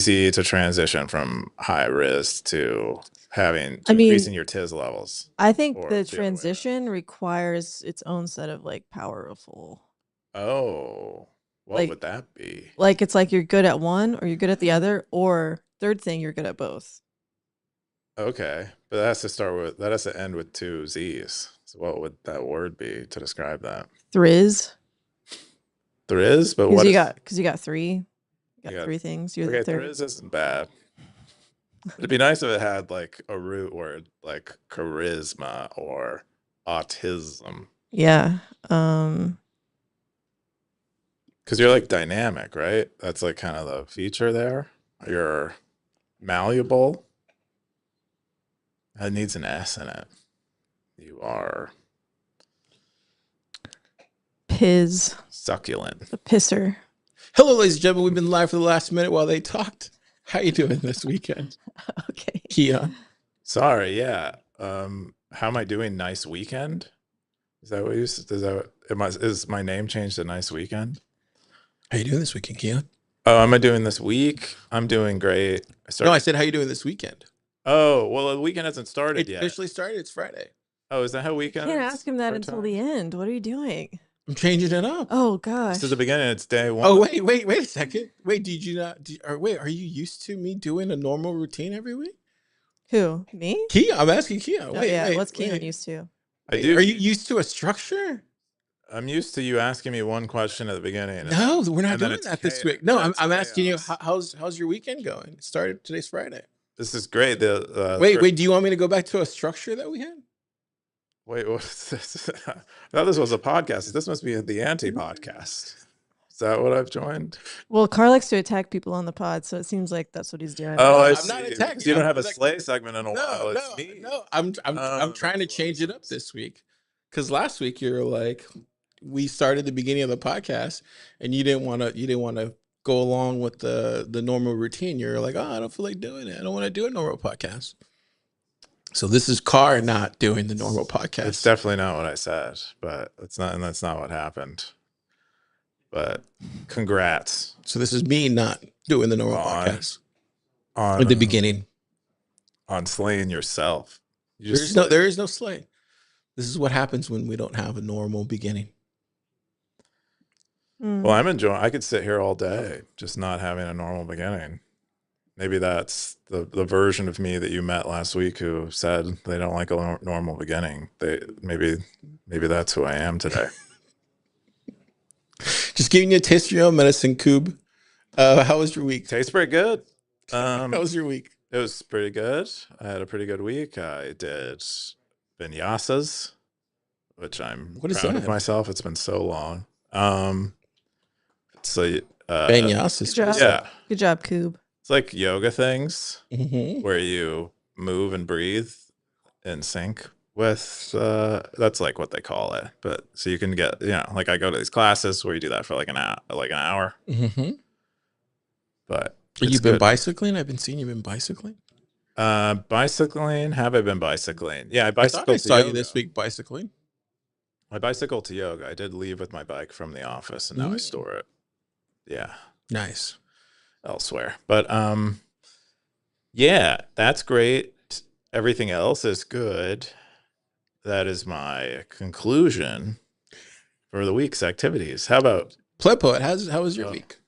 easy to transition from high risk to increasing your TIS levels? I think Or the the other way around? transition requires its own set of like powerful. Oh, what would that be? Like it's like you're good at one or you're good at the other, or third thing you're good at both. Okay, but that has to end with two Z's. So what would that word be to describe that? Thriz. There is, but Because you got three. You got three things. You're the okay, third. there isn't bad. It'd be nice if it had like a root word like charisma or autism. Yeah. Because you're like dynamic, right? That's like kind of the feature there. You're malleable. It needs an S in it. You are Piz. succulent. A pisser. Hello, ladies and gentlemen. We've been live for the last minute while they talked. How you doing this weekend? Okay. Keyan. Sorry, yeah. How am I doing? Nice weekend? Is that what you? Is my name changed to Nice Weekend? How you doing this weekend, Keyan? Oh, am I doing this week? I'm doing great. No, I said how you doing this weekend. Oh, well, the weekend hasn't started yet. It officially started. It's Friday. Oh, is that how weekend? You can't ask him that until the end. What are you doing? I'm changing it up. Oh gosh. This is the beginning. It's day one. Oh wait a second. Wait, did you not? Are you used to me doing a normal routine every week? Who? Me? Keyan. I'm asking Keyan. What's Keyan used to? I do. Are you used to a structure? I'm used to you asking me one question at the beginning. No, we're not doing that this week. No, I'm asking you how's your weekend going? It started today's Friday. This is great. Wait. Do you want me to go back to a structure that we had? Wait, what's this? I thought this was a podcast. This must be the anti-podcast. Is that what I've joined? Well, Carl likes to attack people on the pod, so it seems like that's what he's doing. Oh, I'm not attacking. You don't have a slay segment in a while. No, it's me. No, I'm trying to change it up this week, because last week you were like, we started the beginning of the podcast, and you didn't want to go along with the normal routine. You're like, oh, I don't feel like doing it. I don't want to do a normal podcast. So this is Carr not doing the normal podcast. It's definitely not what I said, but that's not what happened. But congrats. So this is me not doing the normal podcast at the beginning. On slaying yourself. There is no slay. This is what happens when we don't have a normal beginning. Well, I'm enjoying. I could sit here all day just not having a normal beginning. Maybe that's the version of me that you met last week who said they don't like a normal beginning. Maybe that's who I am today. Just giving you a taste of your own medicine, Coob. How was your week? Tastes pretty good. How was your week? It was pretty good. I had a pretty good week. I did vinyasas, which I'm proud of myself. It's been so long. Vinyasas. Yeah. Good job, Coob. It's like yoga things where you move and breathe in sync with, that's like what they call it. But so you can get, like I go to these classes where you do that for like an hour. But you've been bicycling? I've been seeing you've been bicycling. Bicycling? Have I been bicycling? Yeah, I bicycled. I saw you this week bicycling. I bicycled to yoga. I did leave with my bike from the office, and now I store it. Yeah, nice. Elsewhere, but yeah, that's great. Everything else is good. That is my conclusion for the week's activities. How about Plepo? How was your week?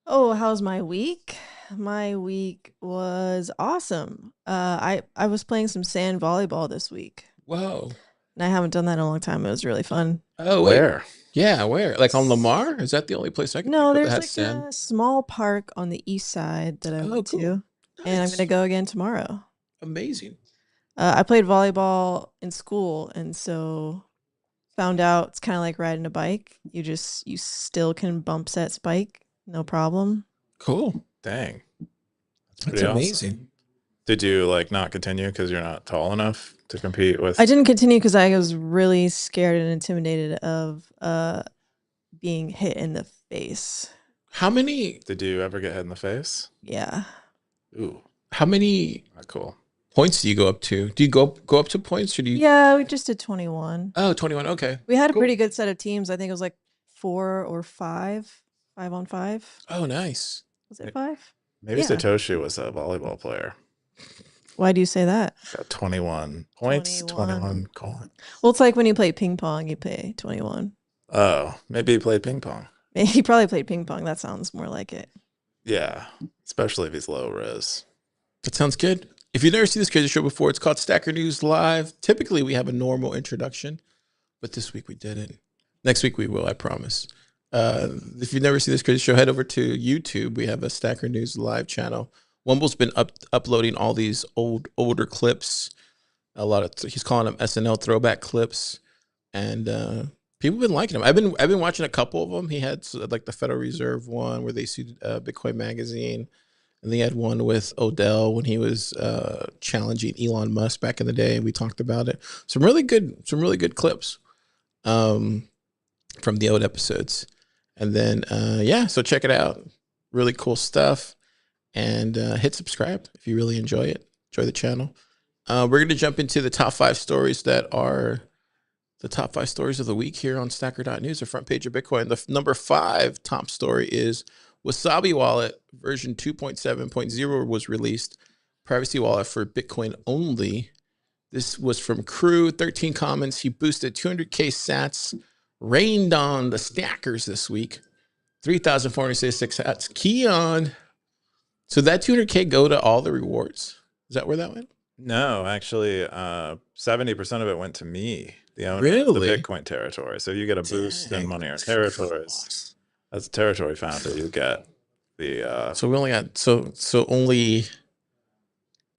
Oh, how's my week? My week was awesome. I was playing some sand volleyball this week. Whoa. And I haven't done that in a long time. It was really fun. Oh, where? Yeah, where? Like on Lamar? Is that the only place I can No, think there's that like sand? a small park on the east side that I went to. Nice. And I'm going to go again tomorrow. Amazing. I played volleyball in school, and so found out it's kind of like riding a bike. You still can bump set spike, no problem. Cool. Dang. That's amazing. Awesome. Did you like not continue because you're not tall enough to compete with? I didn't continue because I was really scared and intimidated of being hit in the face. How many? Did you ever get hit in the face? Yeah. Ooh. How many? Not cool. Points do you go up to? Do you go up to points, or do you? Yeah, we just did 21. Oh, 21. Okay. We had a pretty good set of teams. I think it was like 4 or 5 on 5. Oh, nice. Was it 5? Maybe Yeah. Satoshi was a volleyball player. Why do you say that? Got 21 points, 21. 21 coins. Well, it's like when you play ping pong, you play 21. Oh, maybe he played ping pong. He probably played ping pong. That sounds more like it. Yeah, especially if he's low res. That sounds good. If you've never seen this crazy show before, it's called Stacker.News Live. Typically, we have a normal introduction, but this week we didn't. Next week we will, I promise. If you've never seen this crazy show, head over to YouTube. We have a Stacker.News Live channel. Wumble's been uploading all these older clips. He's calling them SNL throwback clips, and people have been liking them. I've been watching a couple of them. He had like the Federal Reserve one where they sued Bitcoin Magazine. And they had one with Odell when he was challenging Elon Musk back in the day, and we talked about it. Some really good clips from the old episodes. And then so check it out. Really cool stuff. And hit subscribe if you really enjoy it. Enjoy the channel. We're gonna jump into the top 5 stories that are the top 5 stories of the week here on Stacker.News, the front page of Bitcoin. The number 5 top story is Wasabi Wallet version 2.7.0 was released. Privacy wallet for Bitcoin only. This was from Crew. 13 comments. He boosted 200K sats. Rained on the stackers this week. 3,466 sats. Keyan. So that 200K go to all the rewards. Is that where that went? No, actually, 70% of it went to me, the owner Really? of the Bitcoin territory. So you get a boost in money or territories. As a territory founder, you get the. So we only got so only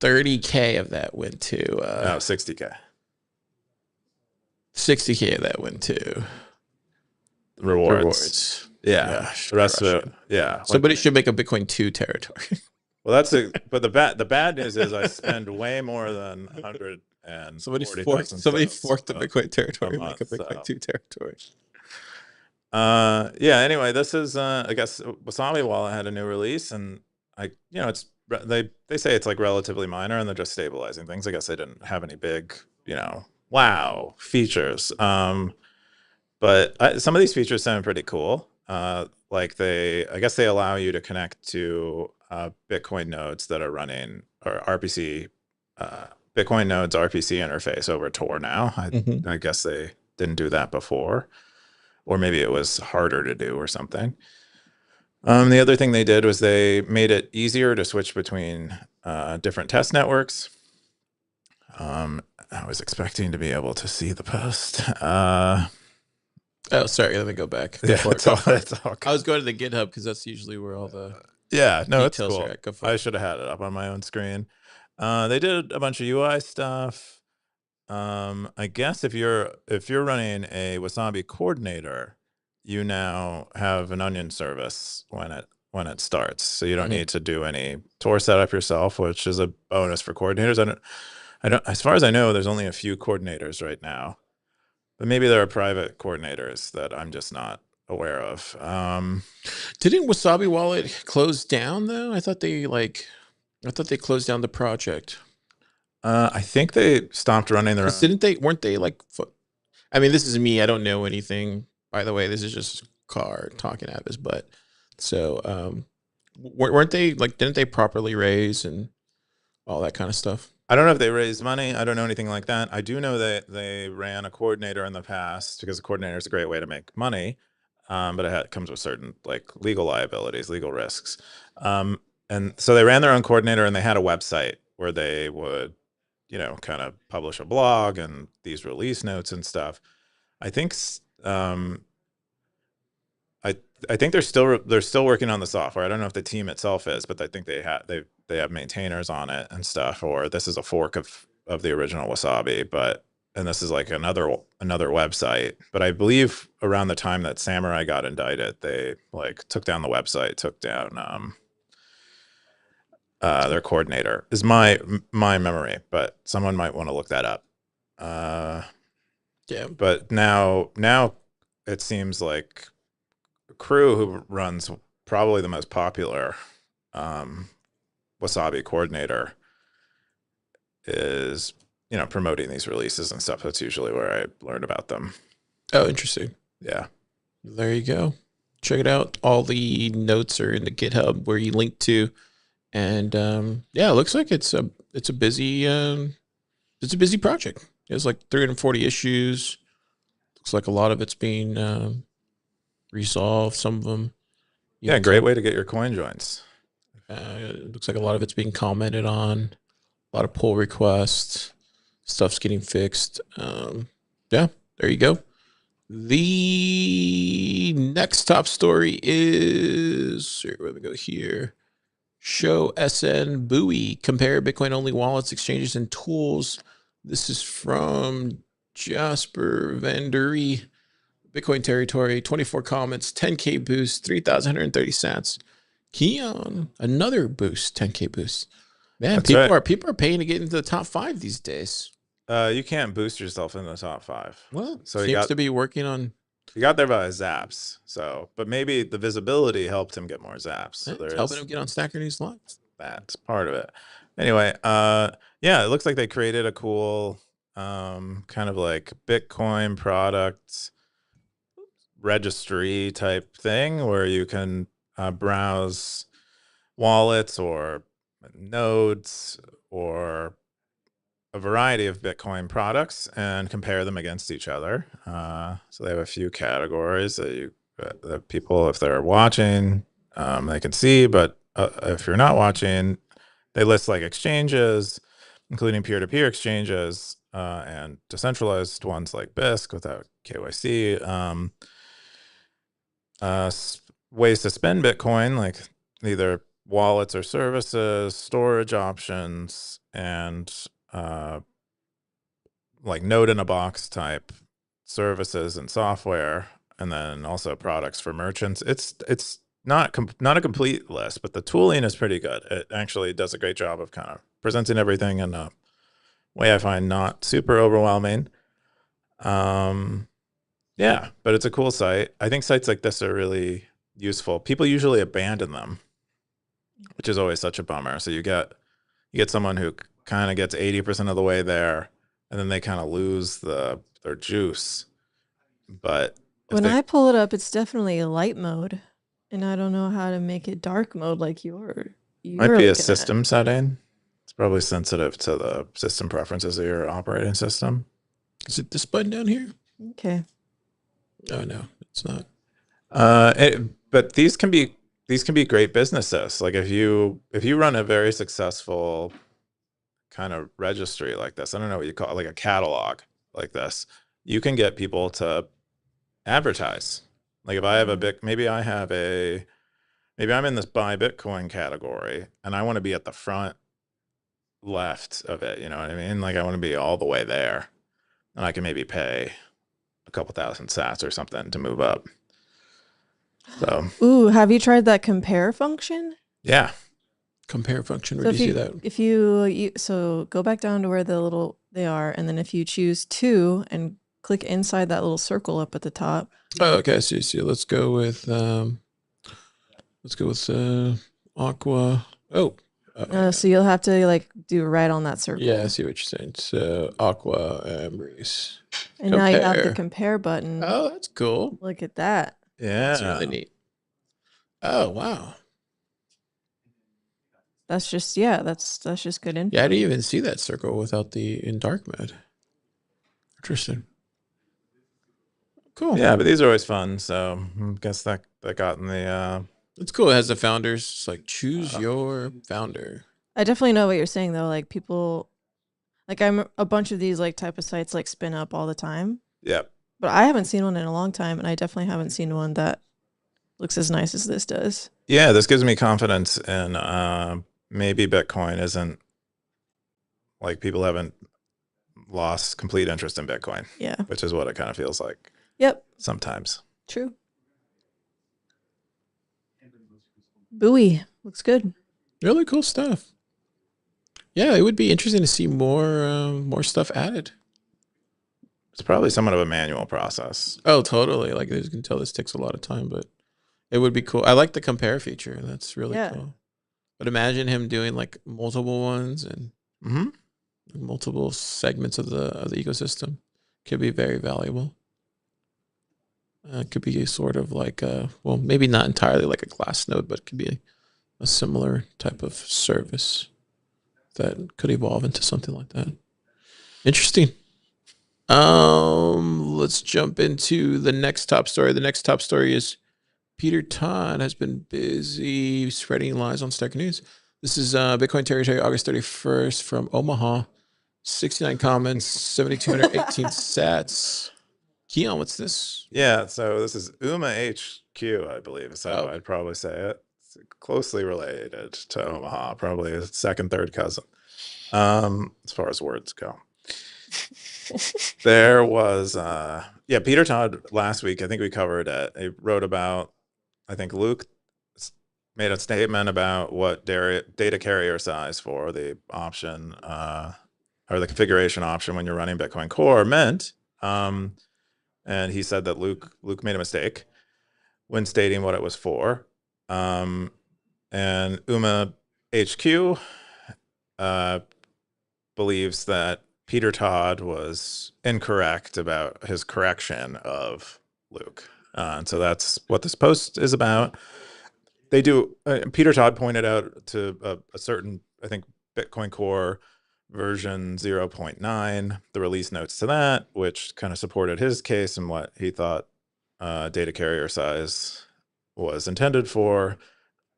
30K of that went to. 60K. 60K of that went to Rewards. Yeah. Gosh, the rest of it. Yeah. Somebody should make a Bitcoin 2 territory. Well, that's it. But the bad news is I spend way more than 100 and Somebody forked the Bitcoin territory, make a Bitcoin 2 territory. Anyway, this is I guess Wasabi Wallet had a new release, and it's they say it's like relatively minor and they're just stabilizing things. I guess they didn't have any big wow features. But some of these features sound pretty cool. Like I guess they allow you to connect to Bitcoin nodes that are running or RPC Bitcoin nodes RPC interface over Tor now. I guess they didn't do that before. Or maybe it was harder to do or something. The other thing they did was they made it easier to switch between different test networks. I was expecting to be able to see the post. Oh, sorry. Let me go back. Yeah, it's all I was going to the GitHub because that's usually where all the it's details cool. are at. Go for I it. should have had it up on my own screen. They did a bunch of UI stuff. I guess if you're running a Wasabi coordinator, you now have an Onion service when it starts. So you don't need to do any Tor setup yourself, which is a bonus for coordinators. I don't as far as I know, there's only a few coordinators right now. But maybe there are private coordinators that I'm just not aware of. Didn't Wasabi Wallet close down though? I thought they closed down the project. I think they stopped running their own. Weren't they like, I mean, this is me. I don't know anything, by the way. This is just Car talking at us. But so, weren't they like, didn't they properly raise and all that kind of stuff? I don't know if they raised money. I don't know anything like that. I do know that they ran a coordinator in the past because a coordinator is a great way to make money. But it comes with certain like legal liabilities, legal risks. And so they ran their own coordinator and they had a website where they would, kind of publish a blog and these release notes and stuff. I think, I think they're still working on the software. I don't know if the team itself is, but I think they have maintainers on it and stuff, or this is a fork of the original Wasabi, and this is like another website. But I believe around the time that Samurai got indicted, they like took down the website, took down their coordinator is my memory, but someone might want to look that up. Yeah. But now it seems like Crew, who runs probably the most popular Wasabi coordinator, is promoting these releases and stuff. That's usually where I learn about them. Oh, interesting. Yeah. There you go. Check it out. All the notes are in the GitHub where you link to And yeah, it looks like it's a busy project. There's like 340 issues. Looks like a lot of it's being resolved. Some of them, Yeah, great way to get your coin joins. it looks like a lot of it's being commented on. A lot of pull requests. Stuff's getting fixed. Yeah, there you go. The next top story is, where we go here. Show SN buoy, compare Bitcoin only wallets, exchanges, and tools. This is from Jasper Vanduri, Bitcoin territory, 24 comments, 10K boost, 3,130 sats. Keyan, another boost, 10K boost. Man, That's people right. are paying to get into the top 5 these days. You can't boost yourself in the top 5. Well, So seems to be working on. he got there by his zaps. So, but maybe the visibility helped him get more zaps. So It's helping him get on Stacker.News Live. That's part of it. Anyway, yeah, it looks like they created a cool kind of like Bitcoin product registry type thing where you can browse wallets or nodes or a variety of Bitcoin products and compare them against each other. So they have a few categories that people, if they're watching, they can see. But if you're not watching, they list like exchanges, including peer-to-peer exchanges and decentralized ones like BISC without KYC. Ways to spend Bitcoin, like either wallets or services, storage options, and like node in a box type services and software, and then also products for merchants. It's not a complete list, but the tooling is pretty good. It actually does a great job of kind of presenting everything in a way I find not super overwhelming. Yeah, but it's a cool site. I think sites like this are really useful. People usually abandon them, which is always such a bummer. So you get someone who kind of gets 80% of the way there, and then they kind of lose their juice. But when I pull it up, it's definitely light mode, and I don't know how to make it dark mode like you're might be a system setting. It's probably sensitive to the system preferences of your operating system. Is it this button down here? Okay. Oh no, it's not. But these can be great businesses. Like if you run a very successful kind of registry like this, I don't know what you call it, like a catalog like this, you can get people to advertise. Like if I have maybe I'm in this buy Bitcoin category and I want to be at the front left of it, you know what I mean? Like I want to be all the way there, and I can maybe pay a couple thousand sats or something to move up. So, ooh, have you tried that compare function? Yeah. Compare function. Where do you see that? If you so go back down to where they are, and then if you choose 2 and click inside that little circle up at the top. Oh, okay. See. Let's go with Aqua. Oh. So you'll have to like do right on that circle. Yeah, I see what you're saying. So Aqua Embrace. And now you have the compare button. Oh, that's cool. Look at that. Yeah. That's really neat. Oh, wow. That's just just good info. Yeah, I didn't even see that circle without the in dark mode. Interesting. Cool. Yeah, but these are always fun. So I guess that got in the it's cool. It has the founders. It's like choose your founder. I definitely know what you're saying though. Like people, like I'm a bunch of these like type of sites like spin up all the time. Yeah. But I haven't seen one in a long time, and I definitely haven't seen one that looks as nice as this does. Yeah, this gives me confidence in maybe Bitcoin isn't like people haven't lost complete interest in Bitcoin. Yeah. Which is what it kind of feels like. Yep. Sometimes. True. Buoy looks good. Really cool stuff. Yeah, it would be interesting to see more stuff added. It's probably somewhat of a manual process. Oh, totally. Like you can tell this takes a lot of time, but it would be cool. I like the compare feature. That's really cool. But imagine him doing like multiple ones and multiple segments of the ecosystem. Could be very valuable. Could be sort of like well, maybe not entirely like a glass node, but it could be a similar type of service that could evolve into something like that. Interesting. Let's jump into the next top story. The next top story is Peter Todd has been busy spreading lies on Stacker.News. This is Bitcoin Territory, August 31st from Omaha. 69 comments, 7,218 sats. Keyan, what's this? Yeah, so this is UMA HQ, I believe is how Oh. I'd probably say it. It's closely related to Omaha, probably a second, third cousin, as far as words go. There was, Peter Todd last week, I think we covered it. He wrote about, I think Luke made a statement about what data carrier size for the option or the configuration option when you're running Bitcoin Core meant. And he said that Luke made a mistake when stating what it was for. And UMA HQ believes that Peter Todd was incorrect about his correction of Luke. And so that's what this post is about. They do. Peter Todd pointed out to a certain, I think, Bitcoin Core version 0.9, the release notes to that, which kind of supported his case and what he thought data carrier size was intended for.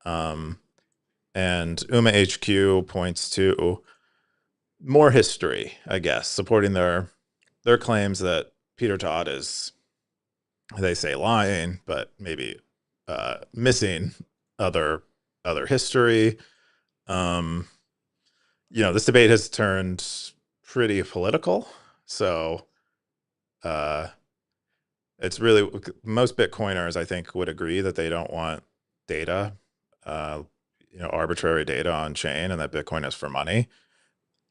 And UMA HQ points to more history, I guess, supporting their claims that Peter Todd is, they say, lying, but maybe missing other history. This debate has turned pretty political. So it's really, most Bitcoiners, I think, would agree that they don't want data, arbitrary data on chain, and that Bitcoin is for money.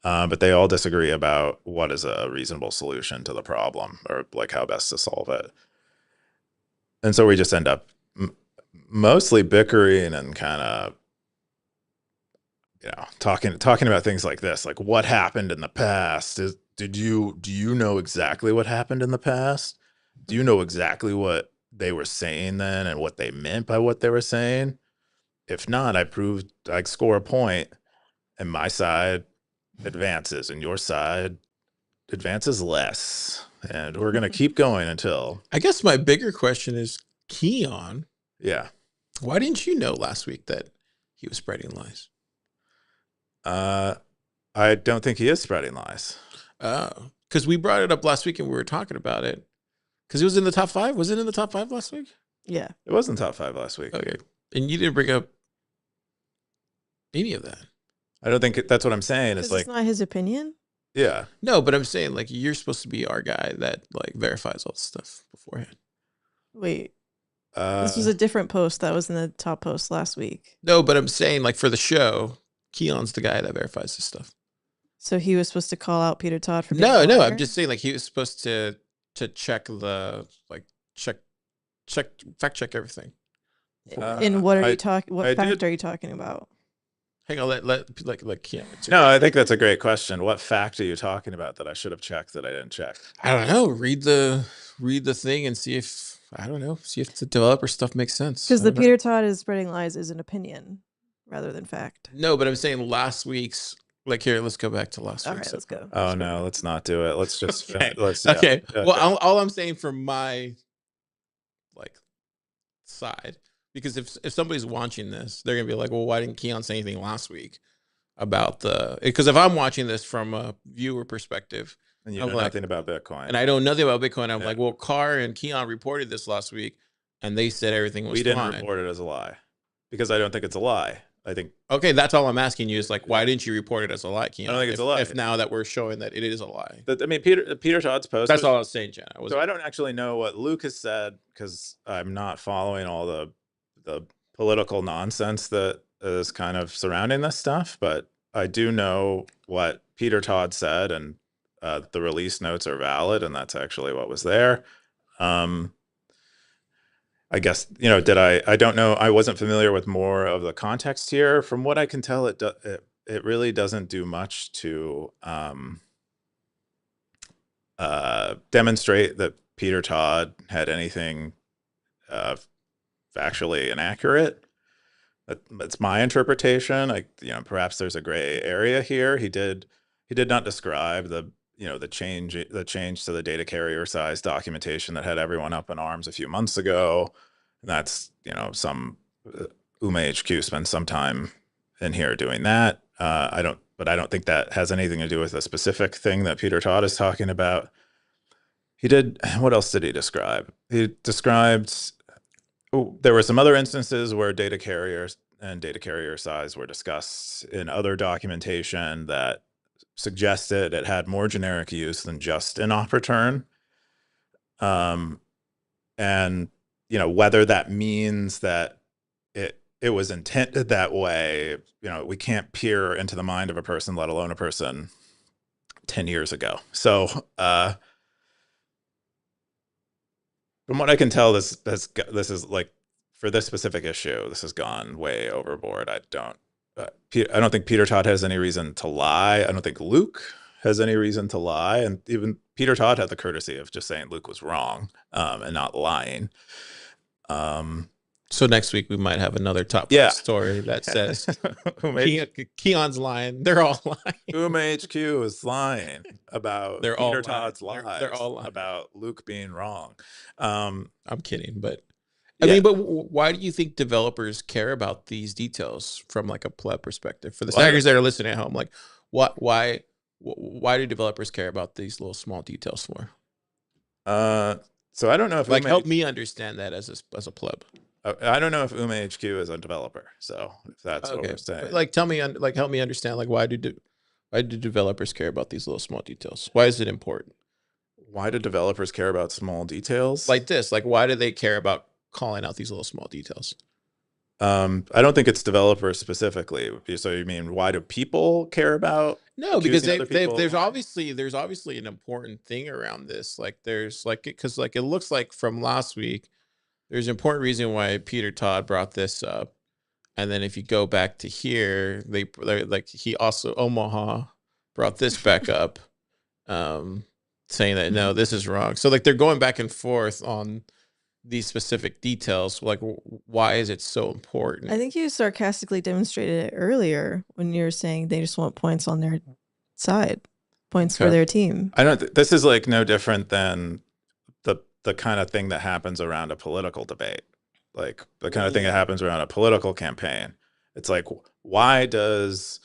But they all disagree about what is a reasonable solution to the problem, or like how best to solve it. And so we just end up mostly bickering and kind of, talking about things like this, like what happened in the past. Do you know exactly what happened in the past? Do you know exactly what they were saying then and what they meant by what they were saying? If not, I score a point and my side advances and your side advances less. And we're going to keep going until. I guess my bigger question is, Keyan, Yeah. why didn't you know last week that he was spreading lies? I don't think he is spreading lies. Because we brought it up last week and we were talking about it. Because it was in the top 5. Was it in the top 5 last week? Yeah. It was in top 5 last week. Okay. And you didn't bring up any of that. I don't think that's what I'm saying. It's like, it's not his opinion. Yeah. No, but I'm saying, like, you're supposed to be our guy that like verifies all this stuff beforehand. Wait. This was a different post that was in the top post last week. No, but I'm saying, like, for the show, Keyan's the guy that verifies this stuff. So he was supposed to call out Peter Todd for being No, I'm just saying, like, he was supposed to check the fact check everything. And what are you talking? What fact are you talking about? Hang on, let Keyan. No, I think that's a great question. What fact are you talking about that I should have checked that I didn't check? I don't know. Read the thing and see if the developer stuff makes sense. Because the Peter Todd is spreading lies is an opinion rather than fact. No, but I'm saying last week's. Like, here, let's go back to last week. All right, let's go. Oh no, let's not do it. Let's just okay. Yeah. Well, all I'm saying from my side, because if somebody's watching this, they're gonna be like, well, why didn't Keyan say anything last week about because if I'm watching this from a viewer perspective, and you know nothing about Bitcoin, and I know nothing about Bitcoin, I'm like, well, Carr and Keyan reported this last week, and they said everything was fine. We didn't report it as a lie because I don't think it's a lie. I think. Okay, that's all I'm asking you is, like, why didn't you report it as a lie, Keyan? I don't think it's a lie. If now that we're showing that it is a lie. I mean, Peter Todd's post. That's all I was saying, Jenna. So I don't actually know what Luke has said because I'm not following all the political nonsense that is kind of surrounding this stuff. But I do know what Peter Todd said, and the release notes are valid, and that's actually what was there. I guess, I don't know. I wasn't familiar with more of the context here. From what I can tell, it really doesn't do much to demonstrate that Peter Todd had anything factually inaccurate. That's my interpretation. Perhaps there's a gray area here. He did not describe the change to the data carrier size documentation that had everyone up in arms a few months ago. And that's, some UMA HQ spent some time in here doing that. But I don't think that has anything to do with the specific thing that Peter Todd is talking about. What else did he describe? He described, there were some other instances where data carriers and data carrier size were discussed in other documentation that suggested it had more generic use than just an op return. And whether that means that it was intended that way, we can't peer into the mind of a person, let alone a person 10 years ago. So from what I can tell, this is like, for this specific issue, this has gone way overboard. I don't think Peter Todd has any reason to lie. I don't think Luke has any reason to lie. And even Peter Todd had the courtesy of just saying Luke was wrong, and not lying. So next week we might have another top story that says Keyan's lying. They're all lying. UMA HQ is lying about Peter Todd's lies. They're all lying about Luke being wrong. I'm kidding, but I mean, but why do you think developers care about these details from like a pleb perspective? For the stackers that are listening at home, like why do developers care about these little small details for? So I don't know if help me understand that as a pleb. I don't know if UMA HQ is a developer, so if that's what we're saying. But help me understand, why do developers care about these little small details? Why is it important? Why do developers care about small details? Like this, why do they care about calling out these little small details? I don't think it's developers specifically. So you mean, why do people care about? No, because there's obviously an important thing around this. Because it looks like from last week, there's an important reason why Peter Todd brought this up. And then if you go back to here, he also, Omaha, brought this back up, saying that, no, this is wrong. So they're going back and forth on these specific details. Why is it so important? I think you sarcastically demonstrated it earlier when you were saying they just want points on their side, points for their team. This is no different than the kind of thing that happens around a political debate, like the kind of thing that happens around a political campaign. It's like, why does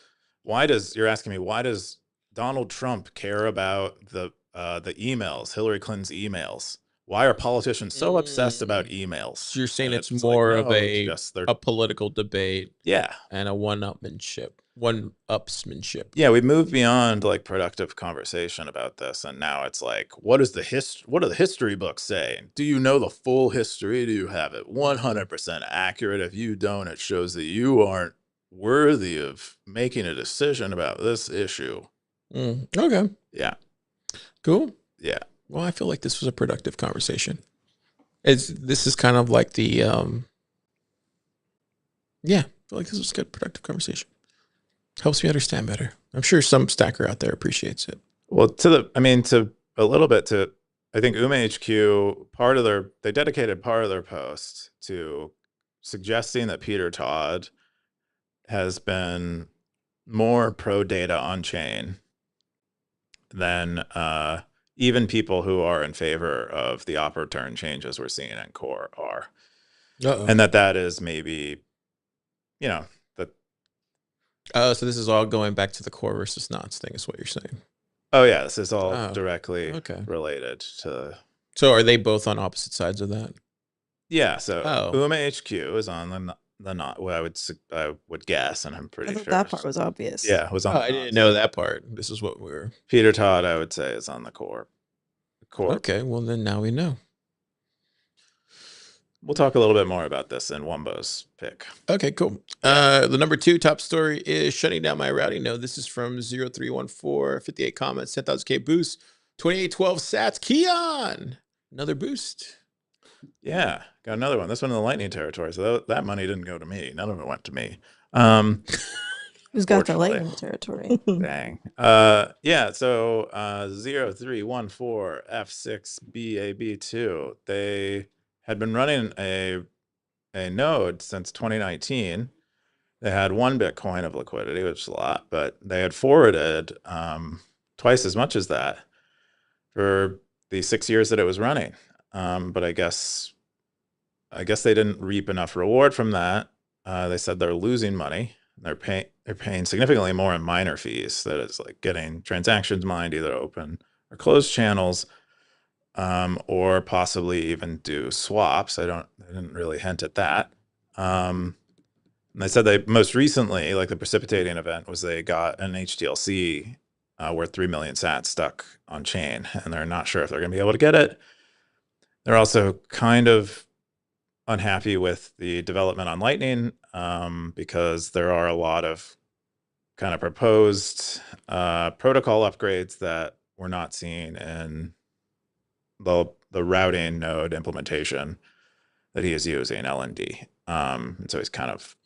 Donald Trump care about the emails, Hillary Clinton's emails? Why are politicians so obsessed about emails? So you're saying it's more of a political debate, and a one-upsmanship. Yeah, we moved beyond productive conversation about this, and now it's like, what do the history books say? Do you know the full history? Do you have it 100% accurate? If you don't, it shows that you aren't worthy of making a decision about this issue. Okay. Yeah. Cool. Yeah. Well, I feel like this was a productive conversation. This is kind of like the I feel like this was a good productive conversation. Helps me understand better. I'm sure some stacker out there appreciates it. Well, I think UMA HQ, they dedicated part of their post to suggesting that Peter Todd has been more pro data on chain than even people who are in favor of the op return changes we're seeing in core are. And that is maybe, so this is all going back to the core versus nonce thing, is what you're saying. Oh yeah, this is all directly related to. So are they both on opposite sides of that? Yeah. So UMA HQ is on the not. Well, I would guess, and I'm pretty sure that part was obvious. Yeah, it was on. I didn't know that part. This is what we're. Peter Todd, I would say, is on the core. Okay, well then now we know. We'll talk a little bit more about this in Wumbo's pick. Okay, cool. The number 2 top story is shutting down my routing node. This is from 0314, 58 comments, 10,000K boost, 2812 sats. Keyan, another boost. Yeah, got another one. This one in the lightning territory. So that money didn't go to me. None of it went to me. Who's got the lightning territory? Dang. Yeah, so 0314 F6BAB2. They had been running a node since 2019, They had 1 Bitcoin of liquidity, which is a lot, but they had forwarded twice as much as that for the 6 years that it was running. But I guess they didn't reap enough reward from that. They said they're losing money. They're paying significantly more in miner fees. That is like getting transactions mined, either open or closed channels, or possibly even do swaps. They didn't really hint at that. And they said they most recently, like the precipitating event, was they got an HTLC worth 3 million sats stuck on chain, and they're not sure if they're going to be able to get it. They're also kind of unhappy with the development on Lightning, because there are a lot of kind of proposed protocol upgrades that we're not seeing in the routing node implementation that he is using, LND. And so he's kind of,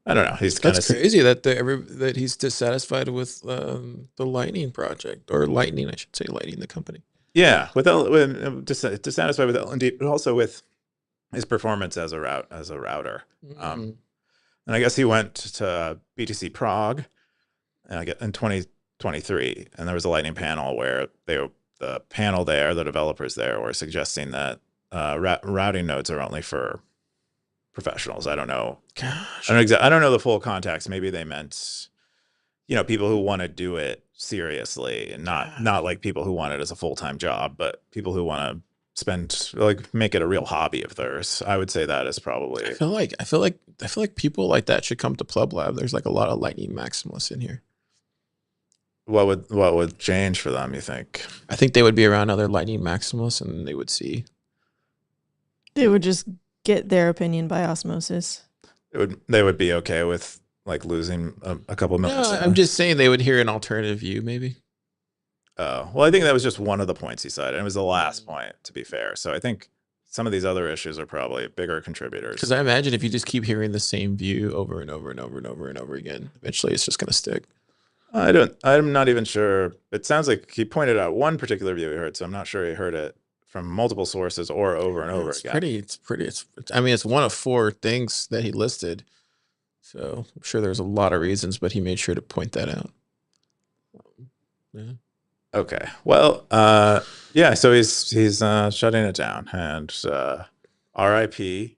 I don't know. He's kind That's of crazy that that he's dissatisfied with the Lightning project, or Lightning, I should say, Lightning, the company. Yeah, dissatisfied with LND, but also with his performance as a router. And I guess he went to BTC Prague, and I get in 2023, and there was a Lightning panel where the developers there were suggesting that routing nodes are only for professionals. I don't know. Gosh. I don't know the full context. Maybe they meant, people who want to do it seriously, and not like people who want it as a full-time job, but people who want to make it a real hobby of theirs. I would say that is probably. I feel like people like that should come to Pleb Lab. There's like a lot of Lightning maximalists in here. What would change for them, you think? I think they would be around other Lightning maximalists, and they would see. They would just get their opinion by osmosis. They would be okay with like losing a couple million. No, I'm just saying they would hear an alternative view, maybe. Oh, well, I think that was just one of the points he cited. It was the last point, to be fair. So I think some of these other issues are probably bigger contributors. Because I imagine if you just keep hearing the same view over and over and over and over and over again, eventually it's just going to stick. I'm not even sure. It sounds like he pointed out one particular view he heard, so I'm not sure he heard it from multiple sources or over and over again. I mean, it's one of 4 things that he listed. So I'm sure there's a lot of reasons, but he made sure to point that out. Yeah. Okay. Well, yeah, so he's shutting it down, and RIP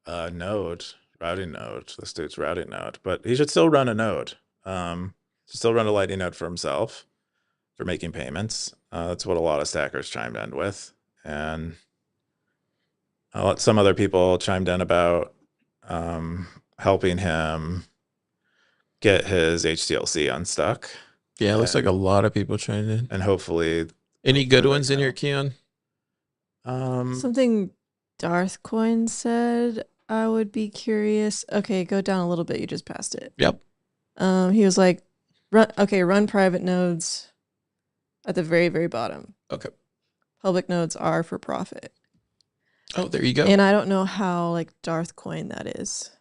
node, routing node, this dude's routing node, but he should still run a node. Still run a Lightning node for himself for making payments. That's what a lot of stackers chimed in with, and some other people chimed in about helping him get his HTLC unstuck. Yeah, it looks like a lot of people chimed in. And hopefully, any good ones in here, Keyan? Something Darthcoin said. I would be curious. Okay, go down a little bit. You just passed it. Yep. He was like, run private nodes at the very, very bottom. Okay. Public nodes are for profit. Oh, there you go. And I don't know how like Darthcoin that is.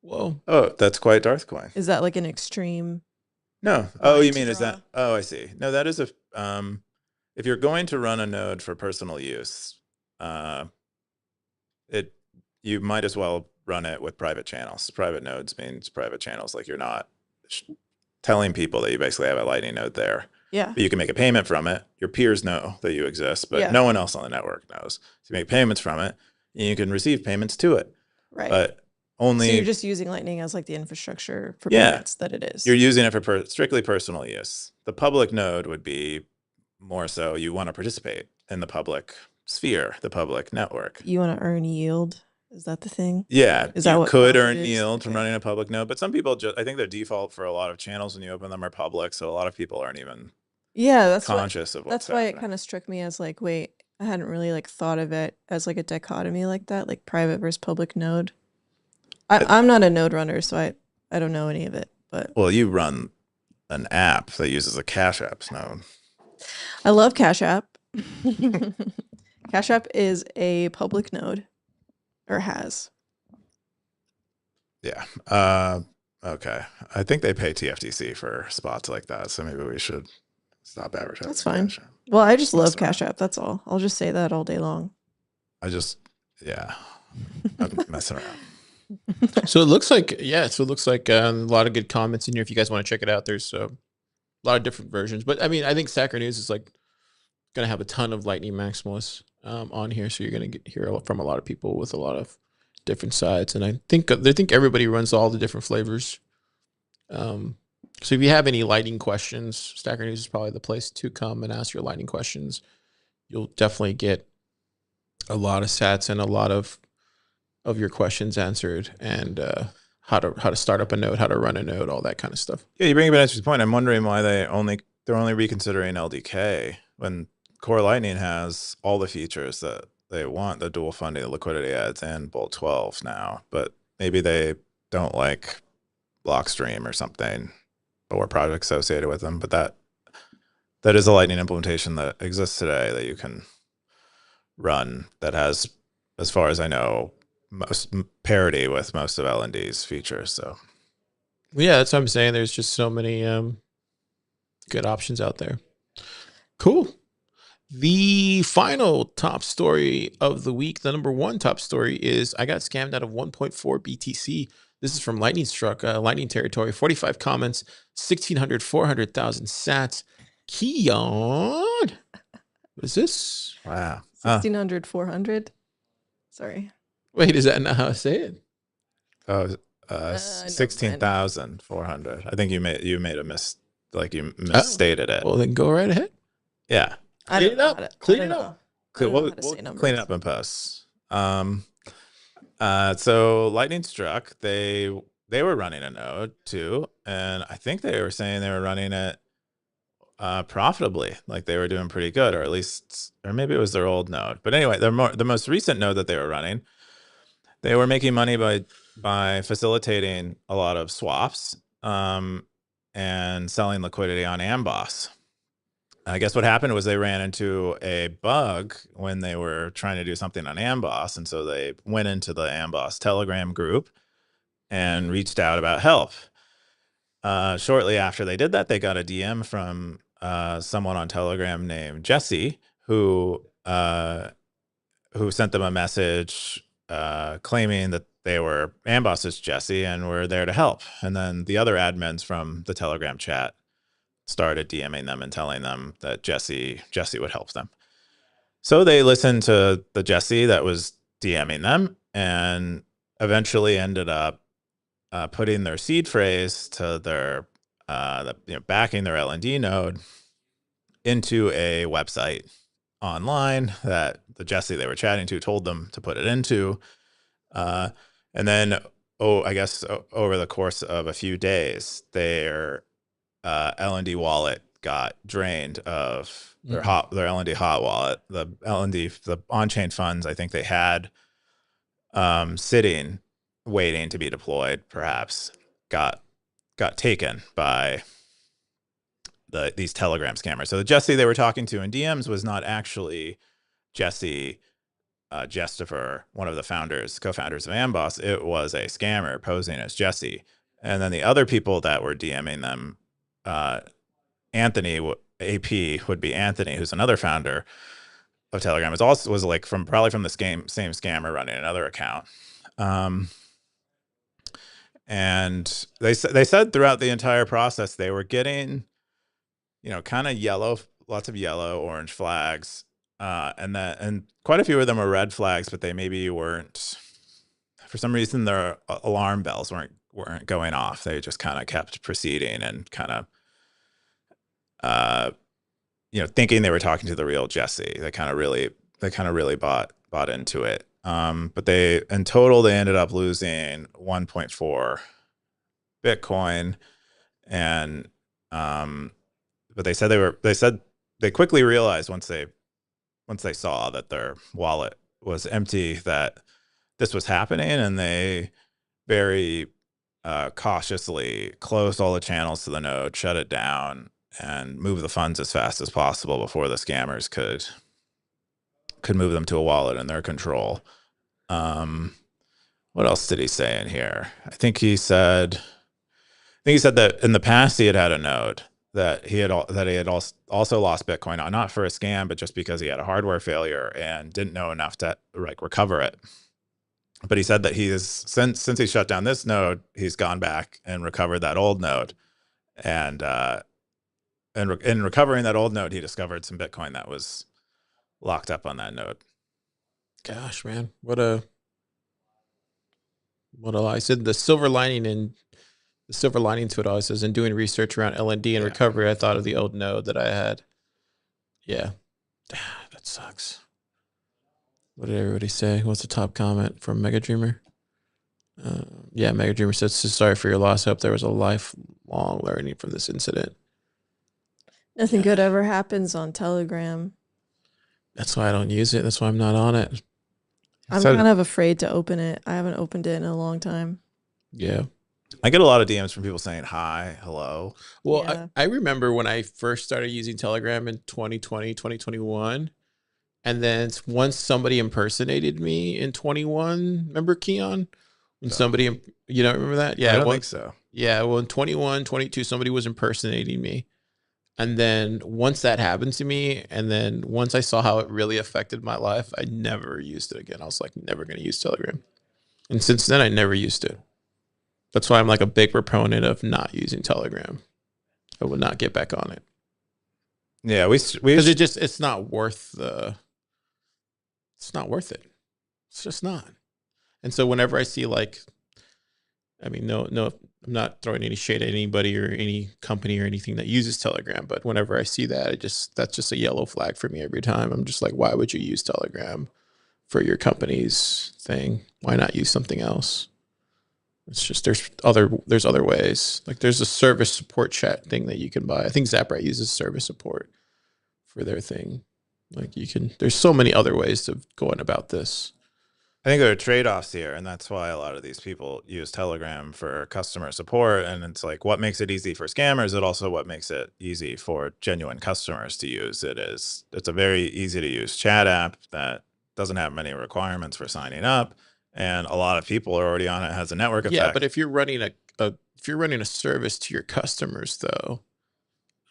Whoa. Oh, that's quite Darthcoin. Is that like an extreme? No. Oh, you mean is that? Oh, I see. No, that is if you're going to run a node for personal use, you might as well run it with private channels. Private nodes means private channels. Like you're not telling people that you basically have a Lightning node there. Yeah. But you can make a payment from it. Your peers know that you exist, but no one else on the network knows. So you make payments from it, and you can receive payments to it. Right. But only. So you're just using Lightning as like the infrastructure for payments that it is. You're using it for strictly personal use. The public node would be more so you want to participate in the public sphere, the public network. You want to earn yield. Is that the thing? Yeah, is that you what could earn yield from running a public node, but some people I think their default for a lot of channels when you open them are public, so a lot of people aren't even conscious of what's that's why it kind of struck me as like, wait, I hadn't really like thought of it as like a dichotomy like that, like private versus public node. I'm not a node runner, so I don't know any of it. But well, you run an app that uses a Cash Apps node. I love Cash App. Cash App is a public node. Or has. Yeah. Okay. I think they pay TFTC for spots like that, so maybe we should stop advertising. That's fine. Well, I just love Cash App. That's all. I'll just say that all day long. I'm messing around. So it looks like, yeah. So it looks like a lot of good comments in here. If you guys want to check it out, there's a lot of different versions. But I mean, I think Stacker.News is like gonna have a ton of Lightning maximalists on here, so you're gonna hear from a lot of people with a lot of different sides. And I think everybody runs all the different flavors. So if you have any Lightning questions, Stacker.News is probably the place to come and ask your Lightning questions. You'll definitely get a lot of sats and a lot of your questions answered, and how to start up a node, how to run a node, all that kind of stuff. Yeah, you bring up an interesting point. I'm wondering why they're only reconsidering LDK when Core Lightning has all the features that they want, the dual funding, the liquidity ads, and Bolt 12 now. But maybe they don't like Blockstream or something, or projects associated with them. But that is a Lightning implementation that exists today that you can run that has, as far as I know, most parity with most of LND's features. So Yeah, that's what I'm saying. There's just so many good options out there. Cool. The final top story of the week, the number one top story, is I got scammed out of 1.4 BTC. This is from Lightning Struck, Lightning Territory, 45 comments, 1,600, 400,000 sats. Keyan. What is this? wow. 1,600, 400. Sorry. Wait, is that not how I say it? Oh, never 16,400. I think you made a you misstated it. Well, then go right ahead. Yeah. I Clean don't it know up. how to- I Clean don't it know. up. I don't know We'll how to say numbers. clean it up in post. So Lightning Struck, they were running a node too, and I think they were saying they were running it profitably, like they were doing pretty good, or maybe it was their old node. But anyway, the most recent node that they were running, they were making money by facilitating a lot of swaps and selling liquidity on Amboss. I guess what happened was they ran into a bug when they were trying to do something on Amboss, and so they went into the Amboss Telegram group and reached out about help. Shortly after they did that, they got a DM from someone on Telegram named Jesse, who sent them a message claiming that they were Amboss's Jesse and were there to help. And then the other admins from the Telegram chat started DMing them and telling them that Jesse would help them. So they listened to the Jesse that was DMing them and eventually ended up putting their seed phrase to their backing their LND node into a website online that the Jesse they were chatting to told them to put it into. And then, I guess over the course of a few days, their LND wallet got drained of their LND hot wallet. The on-chain funds I think they had sitting waiting to be deployed perhaps got taken by these Telegram scammers. So the Jesse they were talking to in DMs was not actually Jesse Jestifer, one of the co-founders of Amboss. It was a scammer posing as Jesse. And then the other people that were DMing them, Anthony AP would be Anthony, who's another founder of Telegram. Was probably from the same scammer running another account. And they said throughout the entire process they were getting, kind of lots of yellow, orange flags, and quite a few of them were red flags, but they maybe weren't. For some reason, their alarm bells weren't going off. They just kind of kept proceeding and kind of, thinking they were talking to the real Jesse. They kind of really bought into it. But in total they ended up losing 1.4 Bitcoin, and but they said they quickly realized once they saw that their wallet was empty that this was happening, and they very cautiously closed all the channels to the node, shut it down, and moved the funds as fast as possible before the scammers could move them to a wallet in their control. What else did he say in here? I think he said that in the past he had a node that he had also lost Bitcoin, not for a scam, but just because he had a hardware failure and didn't know enough to recover it. But he said that he is since he shut down this node, he's gone back and recovered that old node, and in recovering that old node, he discovered some Bitcoin that was locked up on that node. Gosh, man, what a lie. I said the silver lining to it all says in doing research around LND and recovery, I thought of the old node that I had. Yeah, that sucks. What did everybody say? What's the top comment from Mega Dreamer? Yeah, Mega Dreamer says, "So sorry for your loss. I hope there was a lifelong learning from this incident." Nothing good ever happens on Telegram. That's why I don't use it. That's why I'm not on it. I'm kind of afraid to open it. I haven't opened it in a long time. Yeah. I get a lot of DMs from people saying hi, hello. Well, Yeah. I remember when I first started using Telegram in 2020, 2021. And then once somebody impersonated me in 21, remember Keyan? When somebody, you don't remember that? Yeah. I don't think so. Yeah. Well, in 21, 22, somebody was impersonating me. And then once that happened to me, and then once I saw how it really affected my life, I never used it again. I was like, never going to use Telegram. And since then, I never used it. That's why I'm like a big proponent of not using Telegram. I would not get back on it. Yeah, because it's not worth it's not worth it. It's just not. And so whenever I see like, I mean, no, I'm not throwing any shade at anybody or any company or anything that uses Telegram, but whenever I see that, that's just a yellow flag for me every time. I'm just like, why would you use Telegram for your company's thing? Why not use something else? It's just there's other ways. Like there's a service support chat thing that you can buy. I think Zaprat uses service support for their thing. Like there's so many other ways of going about this. I think there are trade-offs here, and that's why a lot of these people use Telegram for customer support. And it's like, what makes it easy for scammers? It also what makes it easy for genuine customers to use. It's a very easy to use chat app that doesn't have many requirements for signing up, and a lot of people are already on it. It has a network effect. Yeah, but if you're running a service to your customers, though,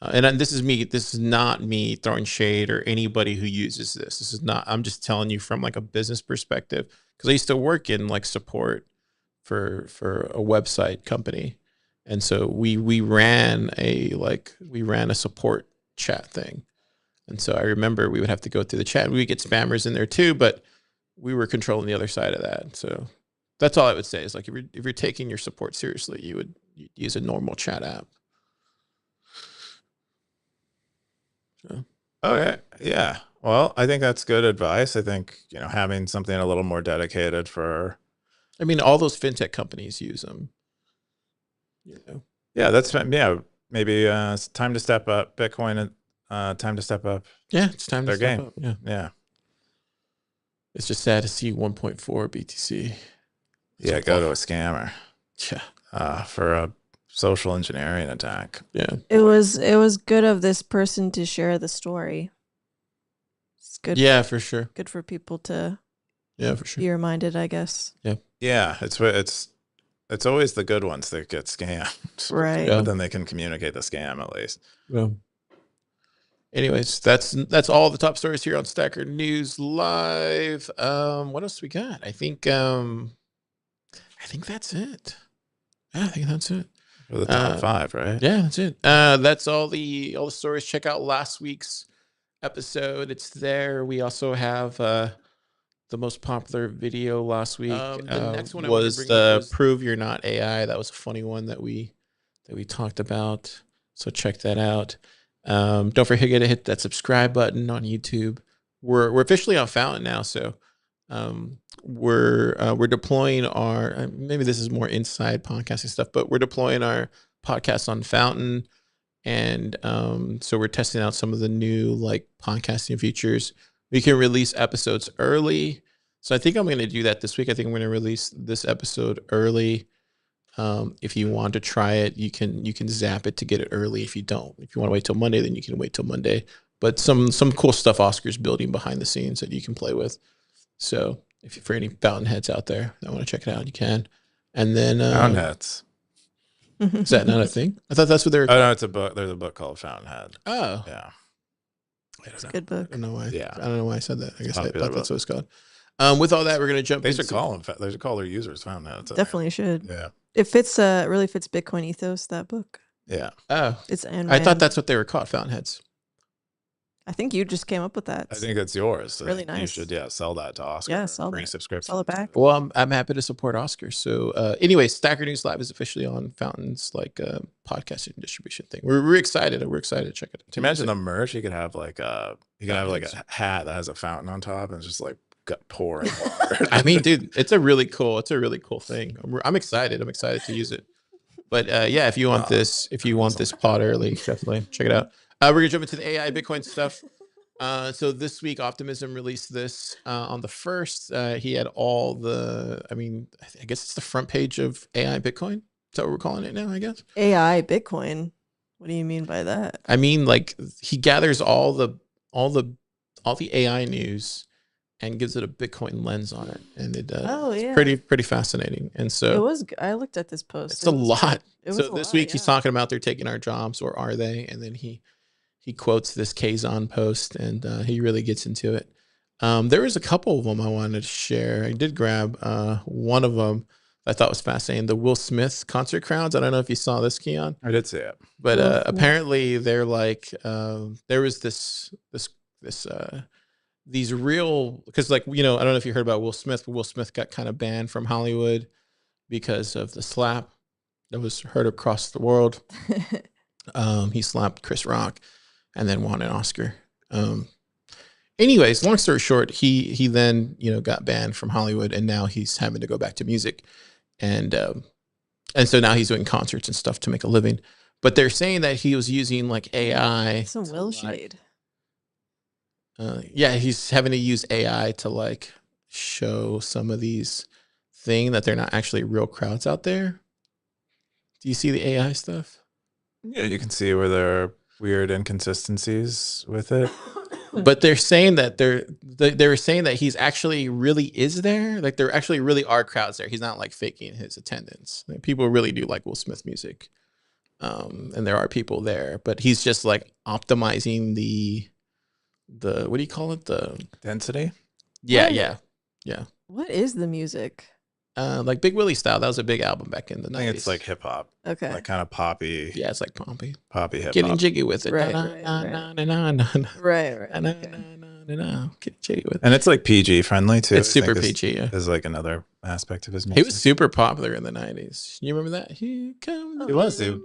and this is not me throwing shade or anybody who uses this. This is not. I'm just telling you from like a business perspective, because I used to work in like support for a website company, and so we ran a support chat thing, and so I remember we would have to go through the chat. We would get spammers in there too, but we were controlling the other side of that. So that's all I would say is like if you're taking your support seriously, you'd use a normal chat app. So. Okay. Yeah. Well, I think that's good advice. I think, having something a little more dedicated for. I mean, all those fintech companies use them. Yeah, maybe it's time to step up Bitcoin and time to step up. Yeah, it's time to step game. up. Yeah. Yeah. It's just sad to see 1.4 BTC. Yeah, go to a scammer. Yeah. For a social engineering attack. Yeah. It was good of this person to share the story. It's good. Yeah, for sure. Good for people to for sure be reminded, I guess. Yeah. Yeah, it's always the good ones that get scammed. Right. But then they can communicate the scam at least. Yeah. Anyways, that's all the top stories here on Stacker.News Live. What else we got? I think that's it. Yeah, I think that's it. For the top 5, right? Yeah, that's it. That's all the stories. Check out last week's episode. It's there. We also have the most popular video last week. The next one was the Prove You're Not AI. That was a funny one that we talked about. So check that out. Don't forget to hit that subscribe button on YouTube. We're officially on Fountain now, so we're deploying our, maybe this is more inside podcasting stuff, but we're deploying our podcast on Fountain, and so we're testing out some of the new like podcasting features. We can release episodes early, so I think I'm going to do that this week. I think I'm going to release this episode early. If you want to try it, you can zap it to get it early. If you don't, if you want to wait till Monday, then you can wait till Monday. But some cool stuff Oscar's building behind the scenes that you can play with. So if for any Fountain heads out there that want to check it out, you can. And then Fountainheads. Is that not a thing? I thought that's what they're. Oh no, it's a book. There's a book called Fountainhead. Oh yeah, it's a good book. I don't know why. Yeah, I don't know why I said that. I guess I thought that's what it's called. With all that, we're gonna jump. They should call them. They should call their users Fountainheads. Definitely should. Yeah. It fits. Really fits Bitcoin ethos. That book. Yeah. Oh, It's Ayn I thought Rand. that's what they were called, Fountainheads. I think you just came up with that. I think it's yours. Really nice. You should, sell that to Oscar. Yeah, sell free that. subscription. Sell it back. Well, I'm happy to support Oscar. So, anyway, Stacker.News Live is officially on Fountain's podcasting distribution thing. We're excited. We're excited to check it out. Can you imagine the merch? You could have like a hat that has a fountain on top and it's just like pouring water. I mean, dude, it's a really cool thing. I'm excited. I'm excited to use it. But yeah, if you want this pod early, definitely check it out. We're gonna jump into the AI Bitcoin stuff. So this week, Optimism released this on the 1st. He had all the, I guess it's the front page of AI Bitcoin. Is that what we're calling it now? I guess AI Bitcoin. What do you mean by that? I mean, like he gathers all the AI news and gives it a Bitcoin lens on it, and it's pretty fascinating. And so it was. I looked at this post. It's a lot. So this week he's yeah. talking about they're taking our jobs, or are they? And then he quotes this Keyan post, and he really gets into it. There was a couple of them I wanted to share. I did grab one of them I thought was fascinating. The Will Smith concert crowds. I don't know if you saw this, Keyan. I did see it. But apparently they're like there was these real, because I don't know if you heard about Will Smith, but Will Smith got kind of banned from Hollywood because of the slap that was heard across the world. He slapped Chris Rock and then won an Oscar. Anyways, long story short, he then got banned from Hollywood, and now he's having to go back to music, and so now he's doing concerts and stuff to make a living. But they're saying that he was using like AI. Some Will shade. Yeah, he's having to use AI to like show some of these things that they're not actually real crowds out there. Do you see the AI stuff? Yeah, you can see where there are weird inconsistencies with it. But they're saying that they were saying that he's actually really is there. Like there actually really are crowds there. He's not like faking his attendance. Like, people really do like Will Smith music. And there are people there, but he's just like optimizing the what do you call it? The density? Yeah. What is the music? Like Big Willie style. That was a big album back in the 90s. I think it's like hip hop. Okay. Like kind of poppy. Yeah, it's like poppy hip hop. Getting jiggy with it. Right. Getting jiggy with it. And it's like PG friendly too. It's super PG. Yeah. Is like another aspect of his music. He was super popular in the 90s. You remember that? Here comes he was, dude.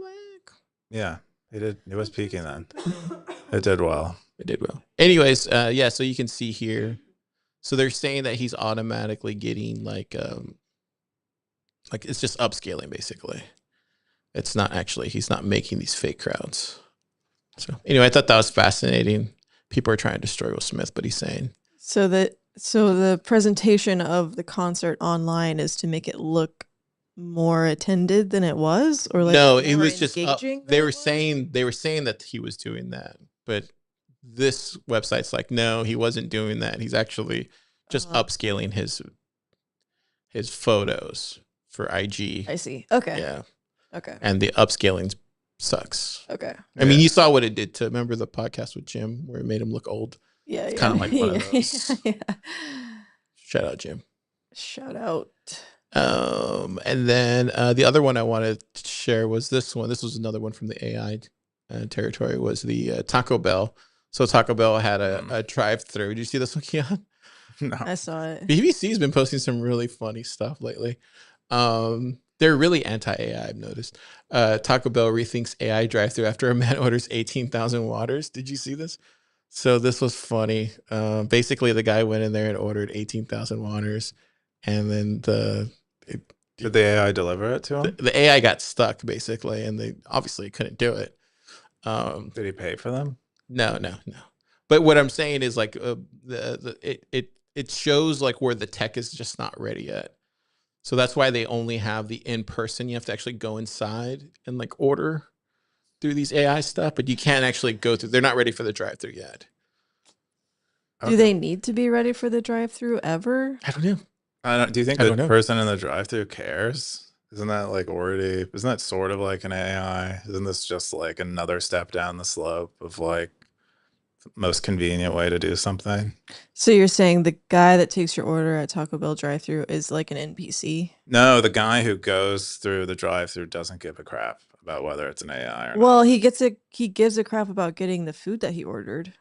Yeah, he did. He was peaking then. It did well. It did well. Anyways, yeah. So you can see here. So they're saying that he's automatically getting like it's just upscaling basically. It's not actually, he's not making these fake crowds. So anyway, I thought that was fascinating. People are trying to destroy Will Smith, but he's saying. So the presentation of the concert online is to make it look more attended than it was, or like no, it was just they were saying that he was doing that, but this website's like, no, he wasn't doing that. He's actually just upscaling his photos for IG. I see. Okay. Yeah. Okay. And the upscaling sucks. Okay. I mean, you saw what it did to, remember the podcast with Jim where it made him look old? Yeah. It's kind of like one of those. Yeah. Shout out, Jim. Shout out. And then the other one I wanted to share was this one. This was another one from the AI territory, was the Taco Bell. So Taco Bell had a drive-through. Did you see this one, Keyan? No. I saw it. BBC's been posting some really funny stuff lately. They're really anti-AI, I've noticed. Taco Bell rethinks AI drive-through after a man orders 18,000 waters. Did you see this? So this was funny. Basically, the guy went in there and ordered 18,000 waters, and then did the AI deliver it to him? The AI got stuck basically, and they obviously couldn't do it. Did he pay for them? No. But what I'm saying is like it shows like where the tech is just not ready yet. So that's why they only have the in-person. You have to actually go inside and like order through these AI stuff, but you can't actually go through. They're not ready for the drive-through yet. Okay. Do they need to be ready for the drive-through ever? I don't know. Do you think the person in the drive-through cares? Isn't that sort of like an AI? Isn't this just like another step down the slope of like most convenient way to do something. So you're saying the guy that takes your order at Taco Bell drive-thru is like an NPC? No, the guy who goes through the drive-through doesn't give a crap about whether it's an AI or Well, not. he gives a crap about getting the food that he ordered.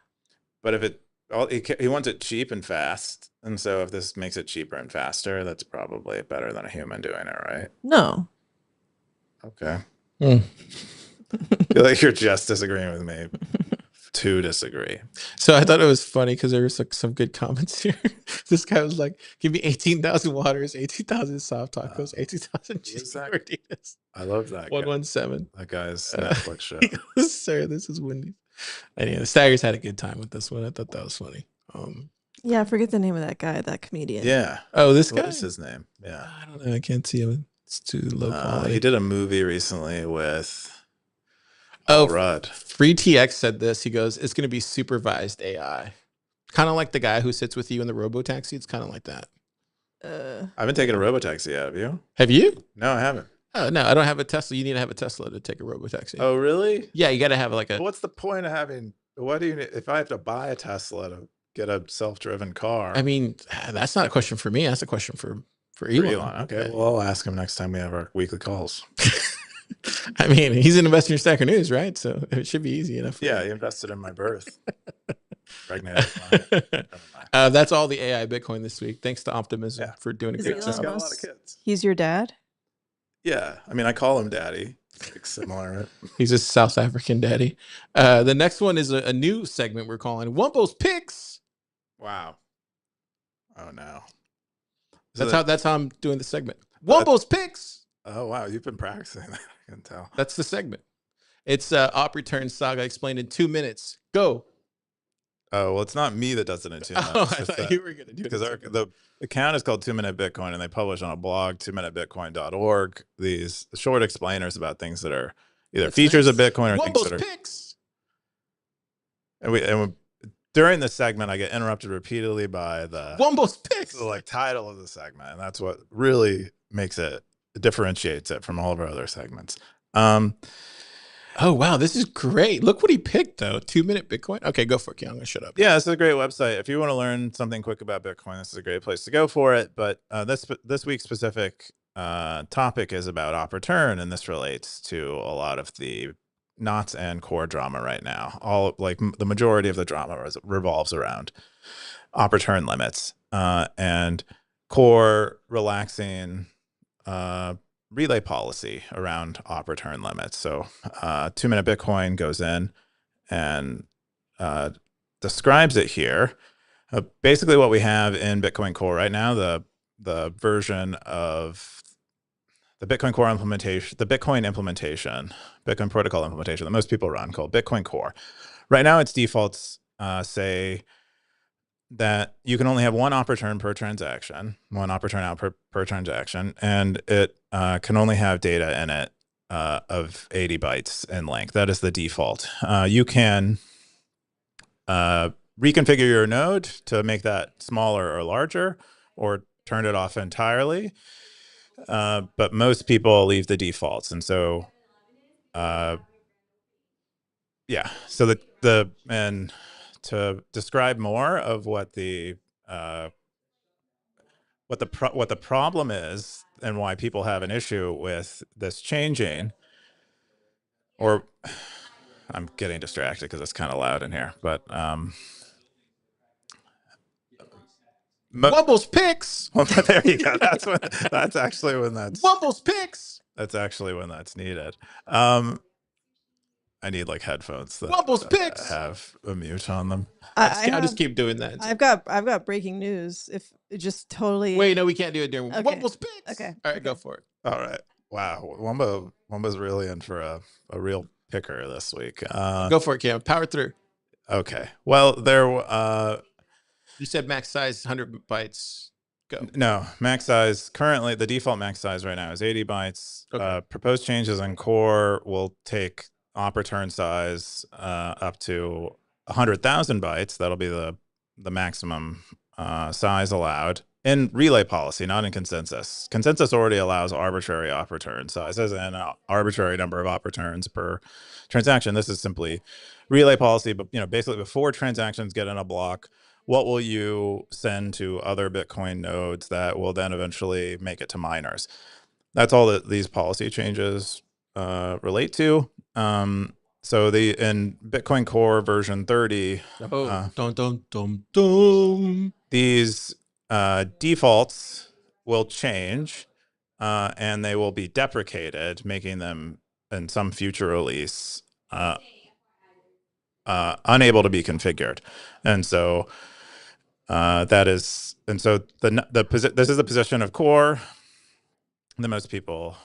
But if he wants it cheap and fast, and so if this makes it cheaper and faster, that's probably better than a human doing it, right? No. Okay. Hmm. I feel like you're just disagreeing with me to disagree. So I thought it was funny because there was like some good comments here. This guy was like, "Give me 18,000 waters, 18,000 soft tacos, 18,000 cheese tortillas." I love that guy. 117. That guy's Netflix show. He goes, "Sir, this is Wendy's." Anyway, the Staggers had a good time with this one. I thought that was funny. Yeah, I forget the name of that guy, that comedian. Yeah. Oh, this What guy? is his name? Yeah. I don't know. I can't see him. It's too low quality. He did a movie recently with Oh, Rudd. Free TX said this. He goes, "It's going to be supervised AI, kind of like the guy who sits with you in the robo taxi. It's kind of like that." I haven't taken a robotaxi yet, have you? Have you? No, I haven't. Oh no, I don't have a Tesla. You need to have a Tesla to take a robo taxi. Oh, really? Yeah, you got to have like a. What's the point of having? What do you need if I have to buy a Tesla to get a self-driven car? I mean, that's not a question for me. That's a question for Elon. Okay, well, I'll ask him next time we have our weekly calls. I mean, he's an investor in Stacker.News, right? So it should be easy enough. Yeah, he invested in my birth. Pregnant. That's all the AI Bitcoin this week. Thanks to Optimism for doing a Is great Elon Just job. got a lot of Musk- kids. He's your dad? Yeah, I mean, I call him daddy. Like similar. He's a South African daddy. The next one is a new segment we're calling Wumbo's Picks. Wow. Oh no. That's how I'm doing the segment. Wumbo's Picks. Oh wow, you've been practicing that. I can tell. That's the segment. It's Op Return Saga explained in 2 minutes. Go. Oh well, it's not me that does it in 2 minutes. Oh, I thought you were gonna do it. Because the account is called 2 Minute Bitcoin, and they publish on a blog, 2minutebitcoin.org, these short explainers about things that are either That's features nice. of Bitcoin or Wumbo's things that are. Picks. And during the segment, I get interrupted repeatedly by the Wumbo's Picks. like title of the segment, and that's what really makes it differentiates it from all of our other segments. Oh wow, this is great. Look what he picked though. 2 Minute Bitcoin. Okay, go for it, Keyan. I'm gonna shut up. Yeah, this is a great website. If you want to learn something quick about Bitcoin, this is a great place to go for it. But this week's specific topic is about op return, and this relates to a lot of the knots and core drama right now. All like the majority of the drama revolves around op return limits and core relaxing relay policy around op return limits. So 2 Minute Bitcoin goes in and describes it here. Basically what we have in Bitcoin Core right now, the version of the Bitcoin Core implementation, the Bitcoin implementation, Bitcoin protocol implementation that most people run, called Bitcoin Core. Right now its defaults say that you can only have one op return per transaction, one op return out per transaction, and it can only have data in it of 80 bytes in length. That is the default. You can reconfigure your node to make that smaller or larger, or turn it off entirely. But most people leave the defaults, and so yeah. So and to describe more of what the problem is and why people have an issue with this changing, or I'm getting distracted because it's kind of loud in here, but Wumbo's Picks. well, there you go. That's actually when Wumbo's Picks. that's actually when that's needed. I need like headphones that Wumbo's Picks. have a mute on them. I'll just keep doing that. I've got breaking news. If it just totally Wait, no, we can't do it during Okay. Wumbo's Picks. Okay. All right, go for it. All right. Wow. Wumbo's really in for a real picker this week. Go for it, Cam. Power through. Okay. Well, there You said max size 100 bytes. Go. no, max size currently the default max size right now is 80 bytes. Okay. Proposed changes in core will take op return size up to 100,000 bytes. That'll be the maximum size allowed. in relay policy, not in consensus. Consensus already allows arbitrary op return sizes and an arbitrary number of op returns per transaction. This is simply relay policy, but basically before transactions get in a block, what will you send to other Bitcoin nodes that will then eventually make it to miners? That's all that these policy changes relate to. So in Bitcoin Core version 30, these defaults will change and they will be deprecated, making them in some future release unable to be configured. And so this is the position of Core that most people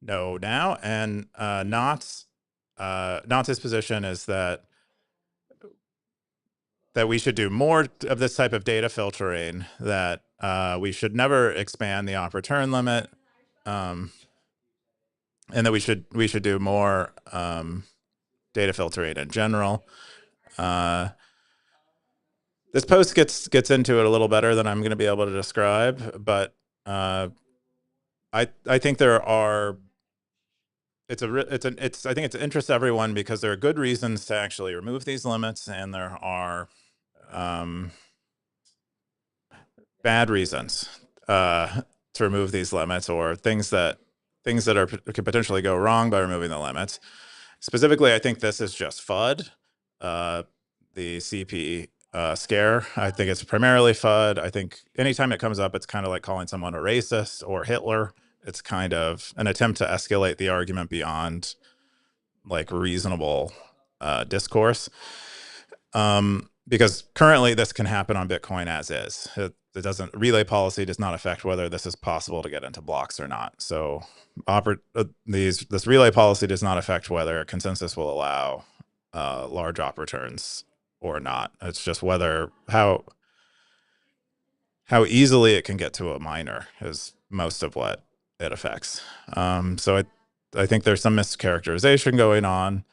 know now, and Knott's position is that we should do more of this type of data filtering, that we should never expand the op return limit, and that we should do more data filtering in general. This post gets into it a little better than I'm going to be able to describe, but I think there are. I think it's of interest to everyone because there are good reasons to actually remove these limits, and there are bad reasons to remove these limits, or things that could potentially go wrong by removing the limits. Specifically, I think this is just FUD, the CP scare. I think it's primarily FUD. I think anytime it comes up, it's kind of like calling someone a racist or Hitler. It's kind of an attempt to escalate the argument beyond like reasonable discourse. Because currently this can happen on Bitcoin as is. Relay policy does not affect whether this is possible to get into blocks or not. So this relay policy does not affect whether consensus will allow large op returns or not. It's just how easily it can get to a miner is most of what it affects. So I think there's some mischaracterization going on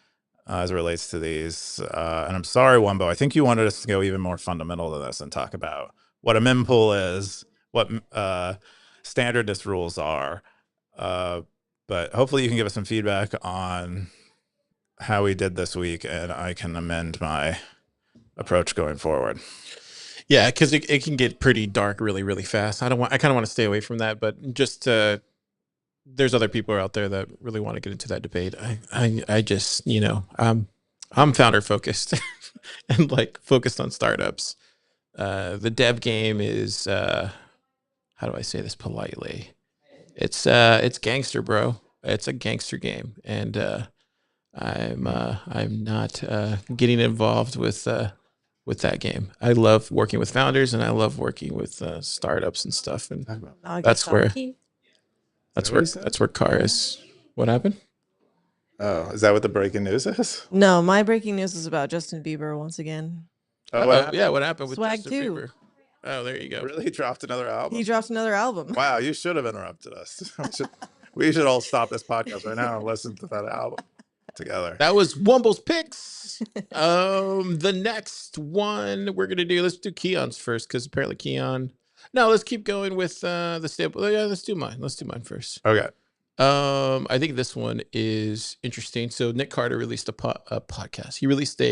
as it relates to these. And I'm sorry, Wumbo, I think you wanted us to go even more fundamental than this and talk about what a mempool is, what standardist rules are. But hopefully you can give us some feedback on how we did this week, and I can amend my approach going forward. Yeah, because it can get pretty dark really, really fast. I kind of want to stay away from that, but just there's other people out there that really want to get into that debate. I just, I'm founder focused and like focused on startups. The dev game is how do I say this politely? It's gangster, bro. It's a gangster game, and I'm not getting involved with that game. I love working with founders, and I love working with startups and stuff, and that's where Car is. What happened? Oh, is that what the breaking news is? No, my breaking news is about Justin Bieber once again. Oh, what happened with Swag Justin 2. Bieber? Oh, there you go. Really dropped another album? He dropped another album. Wow, you should have interrupted us. We should all stop this podcast right now and listen to that album together. That was Wumble's picks. The next one we're gonna do. Let's do Keyan's first, because apparently Keyan. No, let's keep going with the stable. Yeah, let's do mine. Let's do mine first. Okay. I think this one is interesting. So Nick Carter released a podcast. He released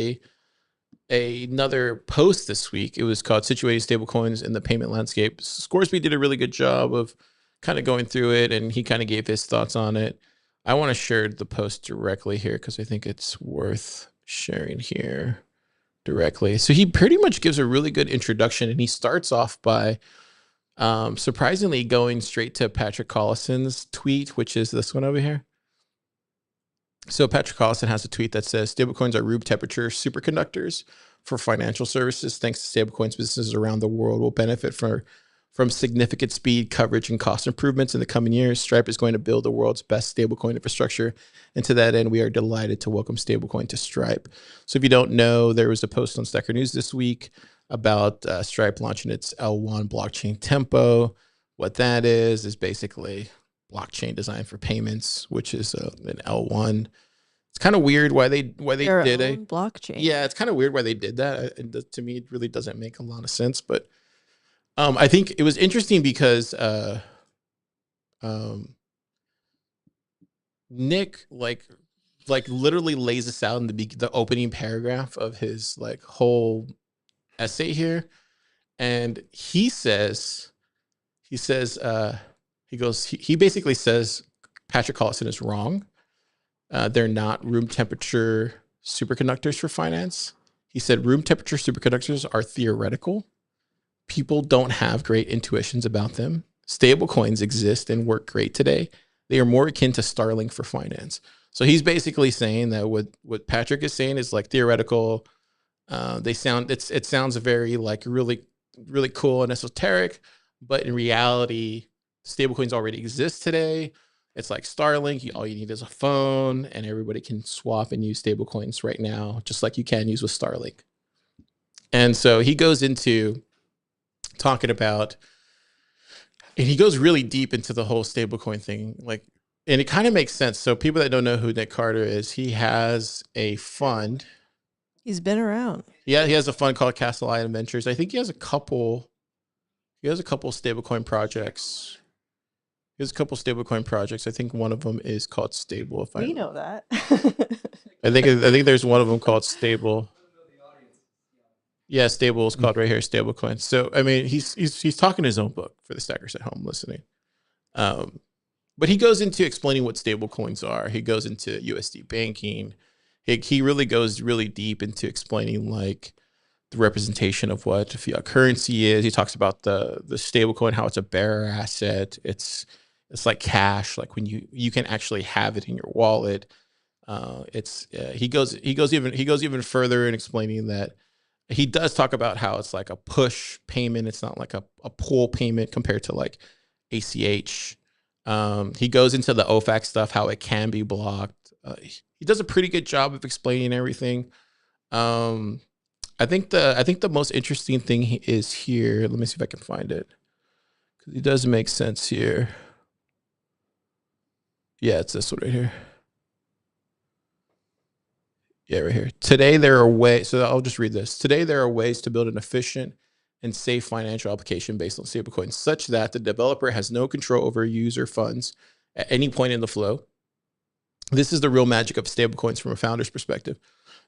another post this week. It was called "Situating Stablecoins in the Payment Landscape." Scoresby did a really good job of kind of going through it, and he kind of gave his thoughts on it. I want to share the post directly here because I think it's worth sharing here directly. So he pretty much gives a really good introduction, and he starts off by surprisingly going straight to Patrick Collison's tweet, which is this one over here. So Patrick Collison has a tweet that says, "Stablecoins are room temperature superconductors for financial services. Thanks to stablecoins, businesses around the world will benefit from significant speed, coverage, and cost improvements in the coming years. Stripe is going to build the world's best stablecoin infrastructure. And to that end, we are delighted to welcome stablecoin to Stripe." So if you don't know, there was a post on Stacker.News this week about Stripe launching its L1 blockchain tempo. What that is basically blockchain design for payments, which is an L1. It's kind of weird why they did it. Blockchain. Yeah, it's kind of weird why they did that. To me, it really doesn't make a lot of sense, but I think it was interesting because um, Nick like literally lays this out in the opening paragraph of his like whole essay here, and he says he basically says Patrick Collison is wrong. They're not room temperature superconductors for finance. He said room temperature superconductors are theoretical. People don't have great intuitions about them. Stable coins exist and work great today. They are more akin to Starlink for finance. So he's basically saying that what Patrick is saying is like theoretical. It sounds very like really cool and esoteric, but in reality, stablecoins already exist today. It's like Starlink. All you need is a phone, and everybody can swap and use stablecoins right now, just like you can use with Starlink. And so he goes into talking about, and he goes really deep into the whole stablecoin thing, like, and it kind of makes sense. So people that don't know who Nick Carter is, he has a fund. He's been around. Yeah, he has a fund called Castle Island Ventures. I think he has a couple. He has a couple stablecoin projects. He has a couple stablecoin projects. I think one of them is called Stable. If We know that. I think there's one of them called Stable. Yeah, Stable is called right here, Stablecoin. So I mean, he's talking his own book for the stackers at home listening. Um, but he goes into explaining what stablecoins are. He goes into USD banking. He really goes really deep into explaining like the representation of what fiat currency is. He talks about the stablecoin, how it's a bearer asset. It's like cash, like when you can actually have it in your wallet. He goes even further in explaining that he does talk about how it's like a push payment. It's not like a pull payment compared to like ACH. He goes into the OFAC stuff, how it can be blocked. He does a pretty good job of explaining everything. I think the most interesting thing is here. Let me see if I can find it, because it does make sense here. Yeah, it's this one right here. Yeah, right here. Today there are ways. So I'll just read this. Today there are ways to build an efficient and safe financial application based on stablecoins, such that the developer has no control over user funds at any point in the flow. This is the real magic of stablecoins from a founder's perspective.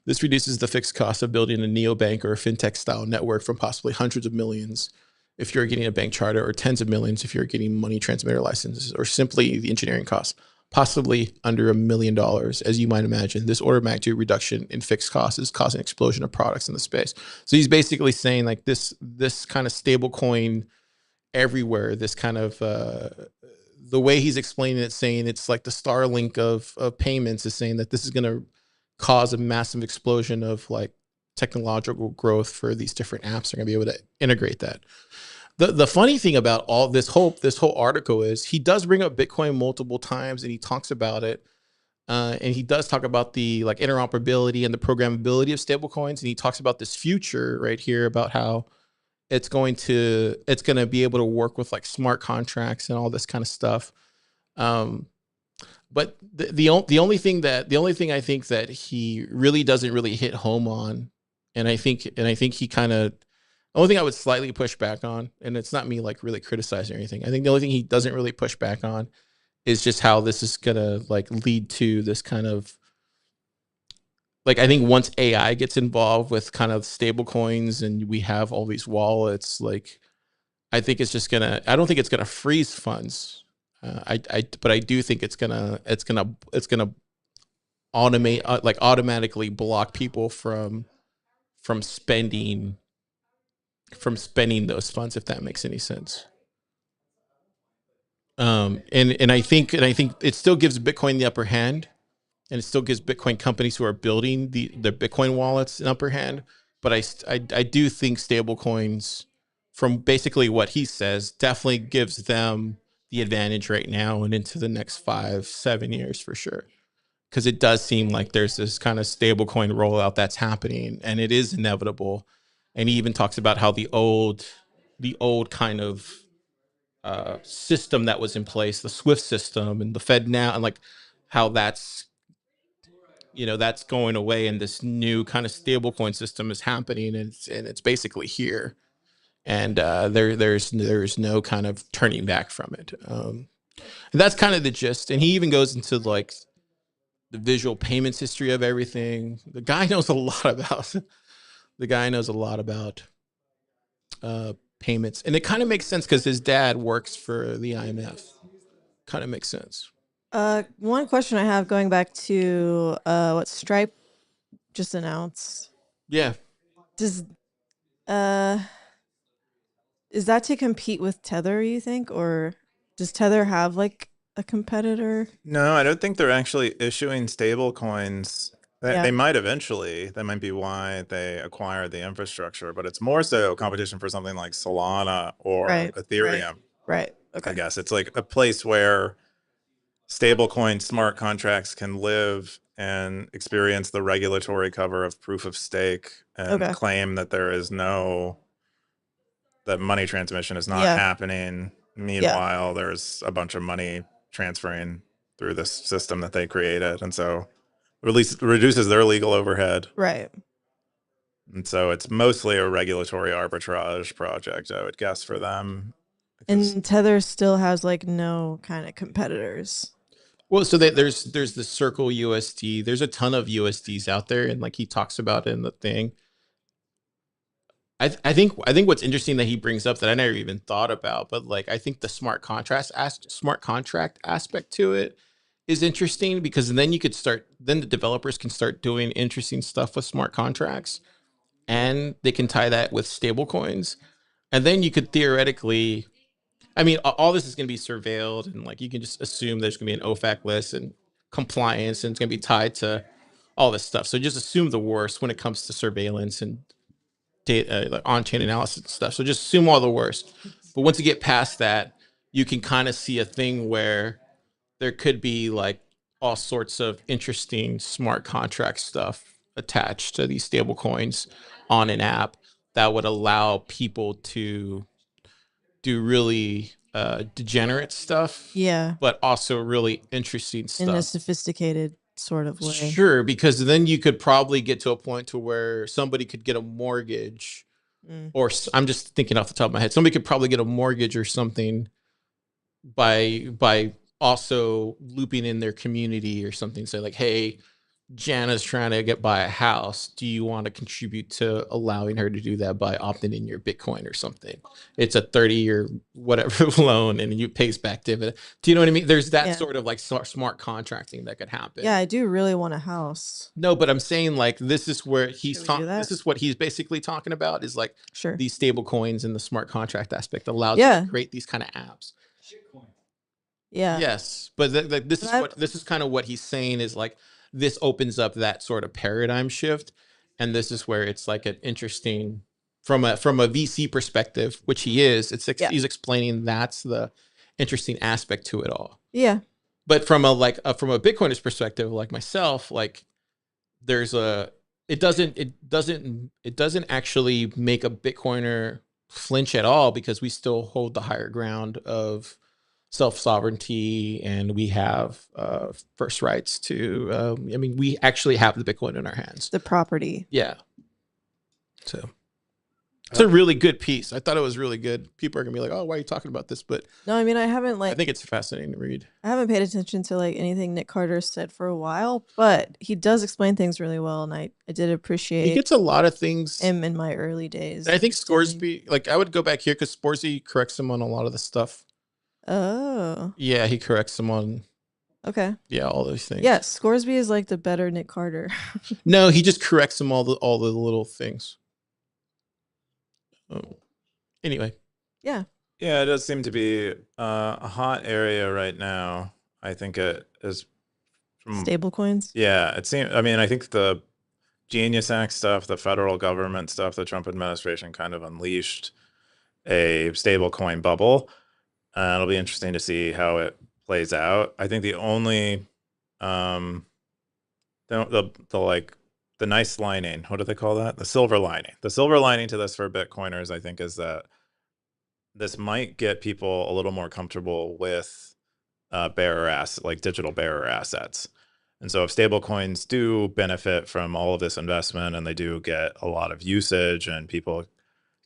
This reduces the fixed cost of building a neobank or a fintech style network from possibly hundreds of millions if you're getting a bank charter, or tens of millions if you're getting money transmitter licenses, or simply the engineering costs, possibly under $1 million. As you might imagine, this order of magnitude reduction in fixed costs is causing an explosion of products in the space. So he's basically saying like this kind of stable coin everywhere, this kind of the way he's explaining it, saying it's like the Starlink of payments, is saying that this is going to cause a massive explosion of like technological growth for these different apps. They're going to be able to integrate that. The funny thing about all this whole article is he does bring up Bitcoin multiple times, and he talks about it. And he does talk about the like interoperability and the programmability of stablecoins, and he talks about this future right here about how it's going to be able to work with like smart contracts and all this kind of stuff. But the only thing I think that he really doesn't really hit home on, and I think he kind of, the only thing I would slightly push back on, and it's not me like really criticizing or anything, I think the only thing he doesn't really push back on is just how this is gonna like lead to this kind of like, I think once AI gets involved with kind of stable coins and we have all these wallets, like I think it's just gonna, I don't think it's gonna freeze funds. But I do think it's gonna automate, like automatically block people from spending those funds, if that makes any sense. And I think it still gives Bitcoin the upper hand, and it still gives Bitcoin companies who are building the Bitcoin wallets an upper hand. But I do think stablecoins, from basically what he says, definitely gives them the advantage right now and into the next 5-7 years for sure. Because it does seem like there's this kind of stablecoin rollout that's happening, and it is inevitable. And he even talks about how the old kind of system that was in place, the Swift system and the Fed now, and like how that's, that's going away, and this new kind of stablecoin system is happening, and it's basically here. and there's no kind of turning back from it. And that's kind of the gist. And he even goes into like the visual payments history of everything. The guy knows a lot about. The guy knows a lot about payments, and it kind of makes sense because his dad works for the IMF. Kind of makes sense. One question I have going back to what Stripe just announced. Yeah. Does uh is that to compete with Tether, you think, or does Tether have like a competitor? No, I don't think they're actually issuing stable coins. They, Yeah. they might eventually. That might be why they acquired the infrastructure, but it's more so competition for something like Solana or Right. Ethereum. Right. I Okay. guess it's like a place where stablecoin smart contracts can live and experience the regulatory cover of proof of stake and Okay. claim that that money transmission is not Yeah. happening. Meanwhile, there's a bunch of money transferring through this system that they created. And so at least reduces their legal overhead. Right. And so it's mostly a regulatory arbitrage project, I would guess, for them. Because And Tether still has like no kind of competitors. Well, so there's the Circle USD. There's a ton of USDs out there, and like he talks about in the thing. I think what's interesting that he brings up that I never even thought about, but like I think the smart contract aspect to it is interesting because then the developers can start doing interesting stuff with smart contracts, and they can tie that with stable coins, and then you could theoretically, I mean, all this is going to be surveilled, and like you can just assume there's going to be an OFAC list and compliance, and it's going to be tied to all this stuff. So just assume the worst when it comes to surveillance and data, like on-chain analysis and stuff. So just assume all the worst. But once you get past that, you can kind of see a thing where there could be like all sorts of interesting smart contract stuff attached to these stable coins on an app that would allow people to do really degenerate stuff, Yeah. but also really interesting stuff in a sophisticated sort of way. Sure, because then you could probably get to a point to where somebody could get a mortgage, or I'm just thinking off the top of my head, somebody could probably get a mortgage or something by also looping in their community or something. Say like, hey, Jana's trying to buy a house. Do you want to contribute to allowing her to do that by opting in your Bitcoin or something? It's a 30-year whatever loan and you pays back dividend. Do you know what I mean? There's that sort of like smart contracting that could happen. Yeah, I do really want a house. No, but I'm saying like this is where this is what he's basically talking about is like these stable coins and the smart contract aspect allows you to create these kind of apps. Yeah. Yes, but this is kind of what he's saying is like this opens up that sort of paradigm shift, and this is where it's like an interesting from a VC perspective, which he is. He's explaining that's the interesting aspect to it all. Yeah. But from a Bitcoiner's perspective, like myself, like there's it doesn't actually make a Bitcoiner flinch at all because we still hold the higher ground of self-sovereignty and we have first rights to I mean we actually have the Bitcoin in our hands, the property. Yeah, so it's a really good piece. I thought it was really good. People are gonna be like, oh, why are you talking about this? But no, I mean I think it's fascinating to read. I haven't paid attention to like anything Nick Carter said for a while, but he does explain things really well, and I did appreciate he gets a lot of things him in my early days. And I think Scoresby, like I would go back here because Sporsy corrects him on a lot of the stuff. Oh. Yeah, he corrects him on. Okay. Yeah, all those things. Yes, Scoresby is like the better Nick Carter. No, he just corrects him all the little things. Anyway. Yeah. Yeah, it does seem to be a hot area right now. I think it is stable coins. Yeah, it seems. I mean, I think the Genius Act stuff, the federal government stuff, the Trump administration kind of unleashed a stablecoin bubble. It'll be interesting to see how it plays out. I think the only the nice lining, what do they call that? The silver lining. The silver lining to this for Bitcoiners, I think, is that this might get people a little more comfortable with digital bearer assets. And so if stablecoins do benefit from all of this investment and they do get a lot of usage and people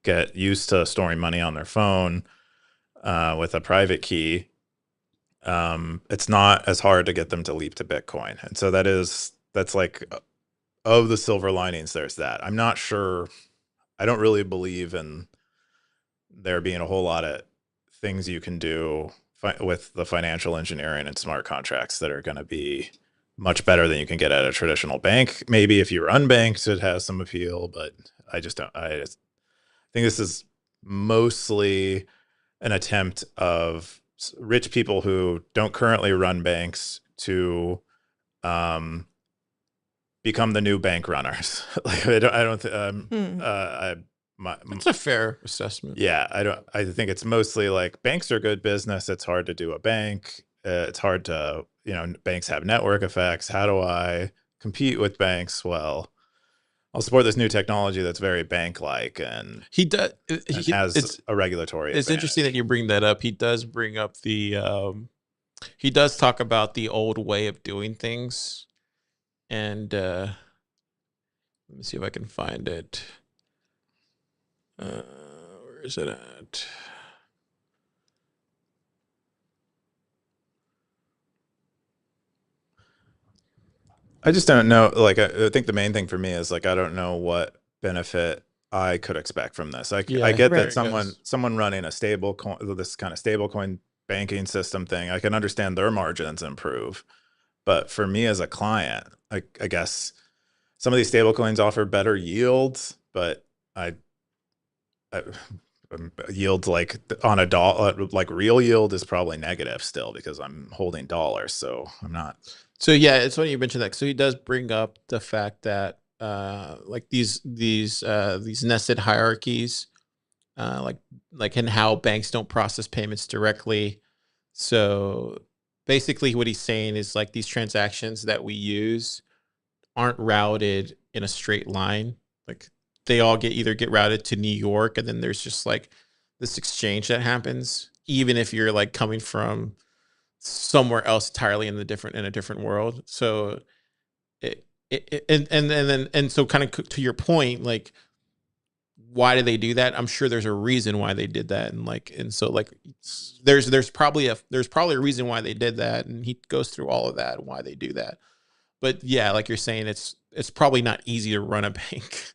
get used to storing money on their phone with a private key, it's not as hard to get them to leap to Bitcoin. And so that's like, of the silver linings, there's that. I'm not sure. I don't really believe in there being a whole lot of things you can do with the financial engineering and smart contracts that are going to be much better than you can get at a traditional bank. Maybe if you're unbanked, it has some appeal, but I just don't. I just think this is mostly an attempt of rich people who don't currently run banks to become the new bank runners. Like I don't. That's a fair assessment. Yeah, I think it's mostly like banks are good business. It's hard to do a bank. It's hard to, banks have network effects. How do I compete with banks? Well, I'll support this new technology that's very bank-like and he does. has a regulatory It's advantage. interesting that you bring that up. He does bring up he does talk about the old way of doing things. And let me see if I can find it. Where is it at? I just don't know. Like, I think the main thing for me is like, I don't know what benefit I could expect from this. I get that someone running a stable coin, this kind of stable coin banking system thing, I can understand their margins improve. But for me as a client, I guess some of these stable coins offer better yields, but I yields like on a dollar, like real yield is probably negative still because I'm holding dollars. So I'm not. So yeah, it's funny you mentioned that. So he does bring up the fact that like these nested hierarchies, like in how banks don't process payments directly. So basically what he's saying is like these transactions that we use aren't routed in a straight line. Like they all get routed to New York, and then there's just like this exchange that happens, even if you're like coming from somewhere else entirely in a different world. So and so kind of to your point, like why do they do that? I'm sure there's a reason why they did that, and so there's probably a reason why they did that, and he goes through all of that and why they do that. But yeah, like you're saying, it's probably not easy to run a bank,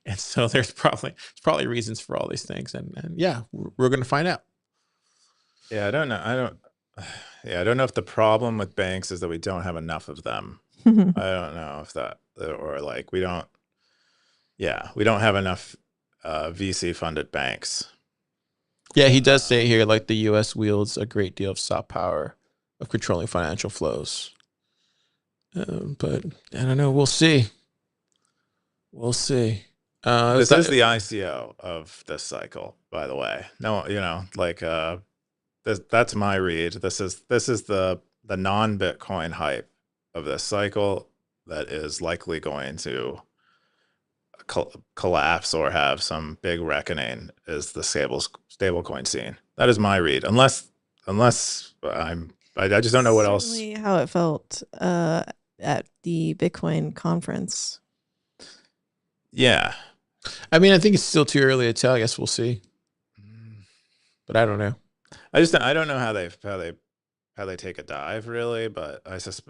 and so there's probably reasons for all these things, and yeah, we're gonna find out. Yeah, I don't know. I don't know if the problem with banks is that we don't have enough of them. I don't know if that, or like we don't have enough VC funded banks. Yeah, he does say here like the U.S. wields a great deal of soft power of controlling financial flows. But I don't know. We'll see. We'll see. This is the ICO of this cycle, by the way. No, that's my read. This is the non-Bitcoin hype of this cycle that is likely going to collapse or have some big reckoning is the stablecoin scene. That is my read. Unless I just don't know what else. Certainly how it felt at the Bitcoin conference. Yeah. I mean, I think it's still too early to tell. I guess we'll see. But I don't know. I don't know how they take a dive really, but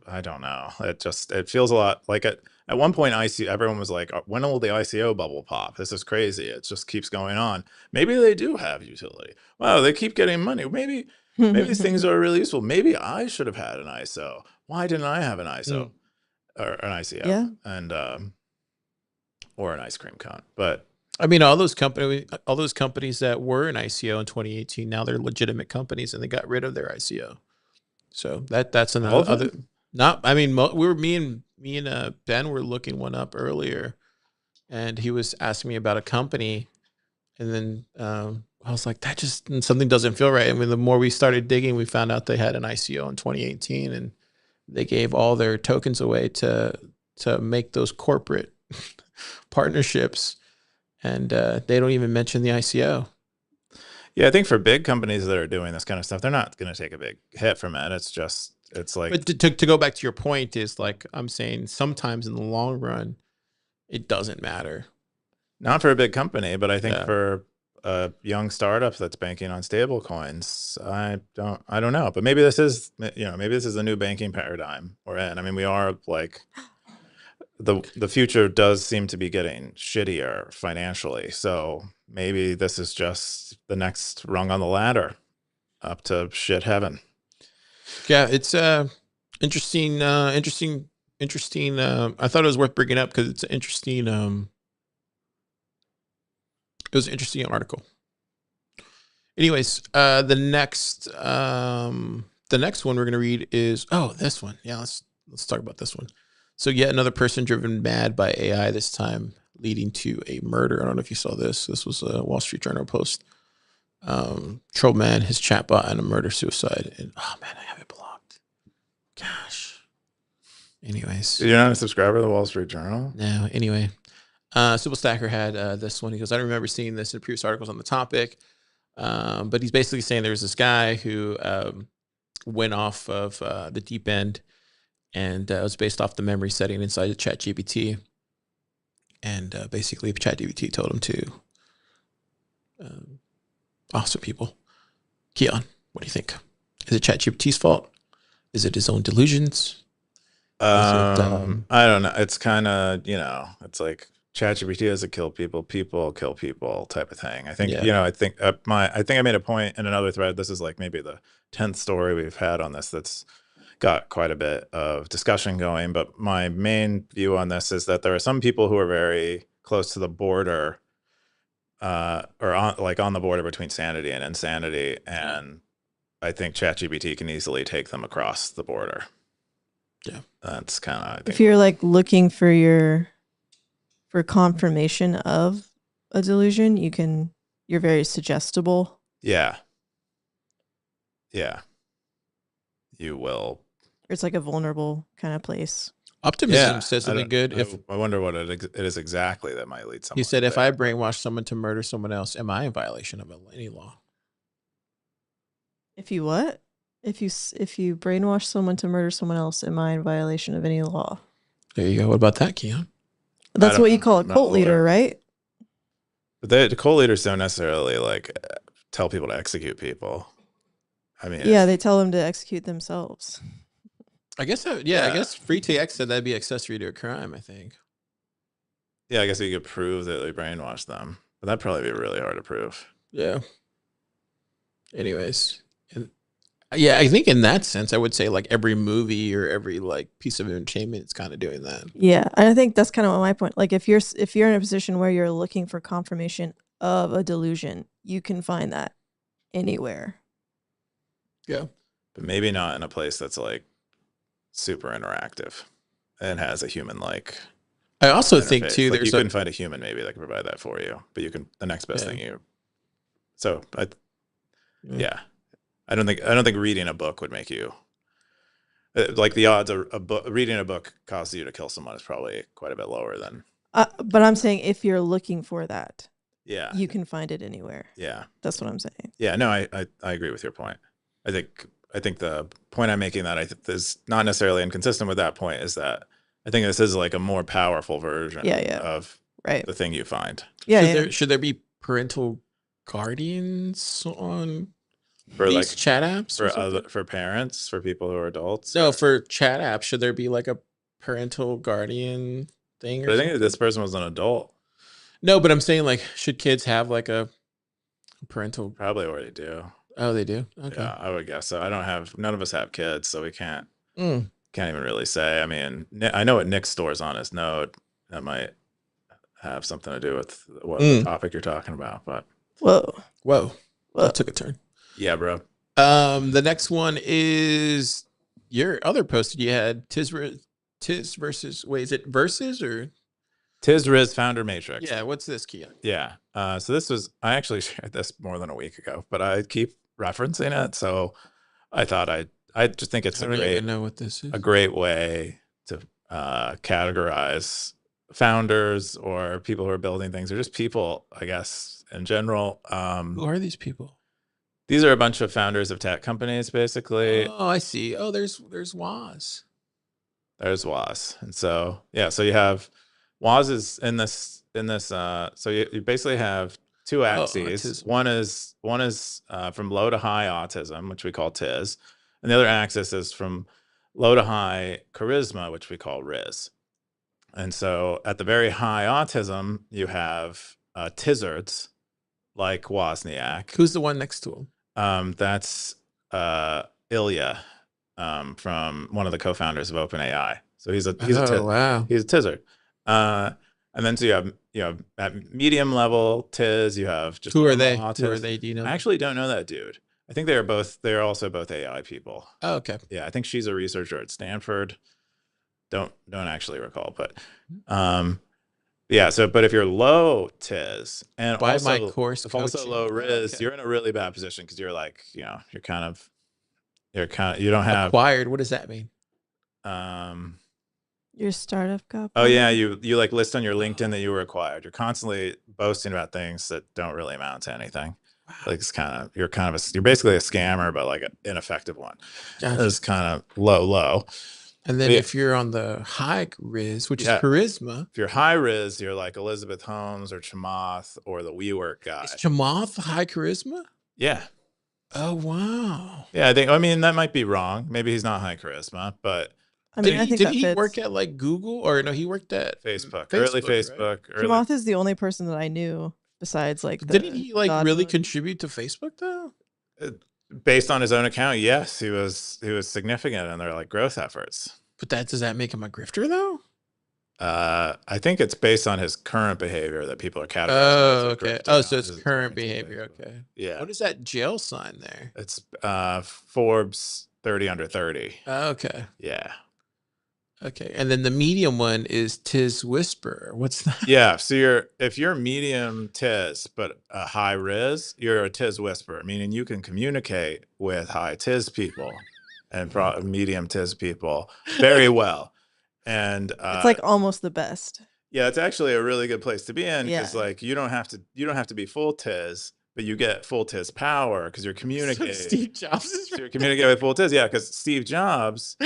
I don't know. It feels a lot like at one point everyone was like, when will the ICO bubble pop? This is crazy. It just keeps going on. Maybe they do have utility. Wow, they keep getting money. Maybe these things are really useful. Maybe I should have had an ISO. Why didn't I have an ISO or an ICO? Yeah. And or an ice cream cone. But I mean, all those companies that were in ICO in 2018, now they're legitimate companies, and they got rid of their ICO. So that's another other. Not, I mean, me and Ben were looking one up earlier, and he was asking me about a company, and then I was like, something doesn't feel right. I mean, the more we started digging, we found out they had an ICO in 2018, and they gave all their tokens away to make those corporate partnerships, and they don't even mention the ICO. Yeah, I think for big companies that are doing this kind of stuff, they're not going to take a big hit from it. It's like. But to go back to your point is like I'm saying, sometimes in the long run, it doesn't matter. Not for a big company, but I think for a young startup that's banking on stable coins. I don't know, but maybe this is, maybe this is a new banking paradigm we're in. I mean, we are like, the future does seem to be getting shittier financially. So maybe this is just the next rung on the ladder up to shit heaven. Yeah, it's interesting. Interesting. I thought it was worth bringing up because it's an interesting. It was an interesting article. Anyways, the next one we're gonna read is this one. Yeah, let's talk about this one. So yet another person driven mad by AI, this time leading to a murder. I don't know if you saw this. This was a Wall Street Journal post. Troll man, his chatbot, and a murder suicide. And oh man, I have it blocked. Gosh. Anyways, You're not a subscriber to the Wall Street Journal? no. Anyway, Sybil Stacker had this one. He goes, I don't remember seeing this in previous articles on the topic. But he's basically saying there's this guy who went off of the deep end, and it was based off the memory setting inside the ChatGPT. And basically, ChatGPT told him to off some people. Keyan, what do you think? Is it ChatGPT's fault? Is it his own delusions? I don't know. It's kind of, it's like ChatGPT doesn't kill people, people kill people type of thing. I think, I think I made a point in another thread. This is like maybe the 10th story we've had on this that's got quite a bit of discussion going. But my main view on this is that there are some people who are very close to the border, or on the border between sanity and insanity. And I think ChatGPT can easily take them across the border. Yeah. That's kind of, if you're like looking for confirmation of a delusion, you're very suggestible. Yeah. You will. It's like a vulnerable kind of place. Optimism says something good. I wonder what it is exactly that might lead someone. He said, if I brainwash someone to murder someone else, am I in violation of any law? If you what? If you brainwash someone to murder someone else, am I in violation of any law? There you go. What about that, Keyan? That's what you call a cult leader, right? But the cult leaders don't necessarily like tell people to execute people. I mean, yeah, they tell them to execute themselves. I guess, I guess Free TX said that'd be accessory to a crime, I think. Yeah, I guess you could prove that they brainwashed them, but that'd probably be really hard to prove. Yeah. Anyways, yeah, I think in that sense, I would say like every movie or every like piece of entertainment is kind of doing that. Yeah, and I think that's kind of my point. Like if you're in a position where you're looking for confirmation of a delusion, you can find that anywhere. Yeah, but maybe not in a place that's like super interactive and has a human like. I also think too, like you couldn't find a human maybe that can provide that for you, but you can the next best thing you. So yeah. I don't think reading a book would make you like the odds of reading a book causes you to kill someone is probably quite a bit lower than. But I'm saying if you're looking for that, yeah, you can find it anywhere. Yeah, that's what I'm saying. Yeah, no, I agree with your point. I think the point I'm making that I think is not necessarily inconsistent with that point is that I think this is like a more powerful version of the thing you find. Yeah, should there be parental guardians on for these like chat apps for parents, for people who are adults? No, for chat apps, should there be like a parental guardian thing? But I think this person was an adult. No, but I'm saying like, should kids have like a parental? Probably already do. Oh, they do. Okay. Yeah, I would guess so. None of us have kids, so we can't even really say. I mean, I know what Nick stores on his node. That might have something to do with what the topic you're talking about. But whoa, that took a turn. Yeah, bro. The next one is your other post that you had. Tiz versus. Wait, is it versus or? Tiz Riz Founder Matrix. Yeah, what's this, Keyan? Yeah. So this was, I actually shared this more than a week ago, but I keep referencing it. So I thought I just think it's I don't even know what this is. A great way to categorize founders or people who are building things or just people, I guess, in general. Who are these people? These are a bunch of founders of tech companies, basically. Oh, I see. Oh, there's Woz. There's Woz. And so, yeah, so you have Woz is in this, so you basically have two Oh, axes. autism. One is from low to high autism, which we call TIS, and the other axis is from low to high charisma, which we call RIS. And so at the very high autism, you have tizzards like Wozniak. Who's the one next to him? That's Ilya from one of the co-founders of OpenAI. So he's a wow. he's a tizzard. And then so you have at medium level tiz, you have just Who are they? autism. Who are they? Do you know? I actually don't know that dude. I think they're also both AI people. Oh, okay. Yeah, I think she's a researcher at Stanford. Don't actually recall, but yeah. So, but if you're low tiz and Buy also, my course if also coaching. low riz, Okay. you're in a really bad position because you're like, you don't have Acquired. What does that mean? Your startup got Oh yeah, bought? you like list on your LinkedIn that you were acquired. You're constantly boasting about things that don't really amount to anything. Wow. Like you're basically a scammer, but like an ineffective one. Gotcha. It's kind of low. And then Yeah. if you're on the high riz, which Yeah. is charisma, If you're high riz, you're like Elizabeth Holmes or Chamath or the WeWork guy. is Chamath high charisma? Yeah. Oh wow. Yeah, I mean that might be wrong. Maybe he's not high charisma, but I mean, I think did that he fits. work at like Google or no? He worked at Facebook, early right? Facebook. Early, Chamath is the only person that I knew besides like. Didn't he like God really mode. contribute to Facebook though? based on his own account, yes, he was significant in their like growth efforts. But does that make him a grifter though? I think it's based on his current behavior that people are categorizing. Oh, as a okay. grifter, Oh, not so it's his current experience with behavior. Facebook. Okay. Yeah. What is that jail sign there? It's Forbes 30 under 30. Oh, okay. Yeah. Okay. And then the medium one is Tiz Whisperer. What's that? Yeah. So if you're medium Tiz but a high Riz, you're a Tiz whisperer, meaning you can communicate with high Tiz people and medium Tiz people very well. And It's like almost the best. yeah, it's actually a really good place to be in because Yeah. like you don't have to be full Tiz, but you get full Tiz power because you're communicating. So Steve Jobs is So you're communicating with full Tiz, yeah, because Steve Jobs,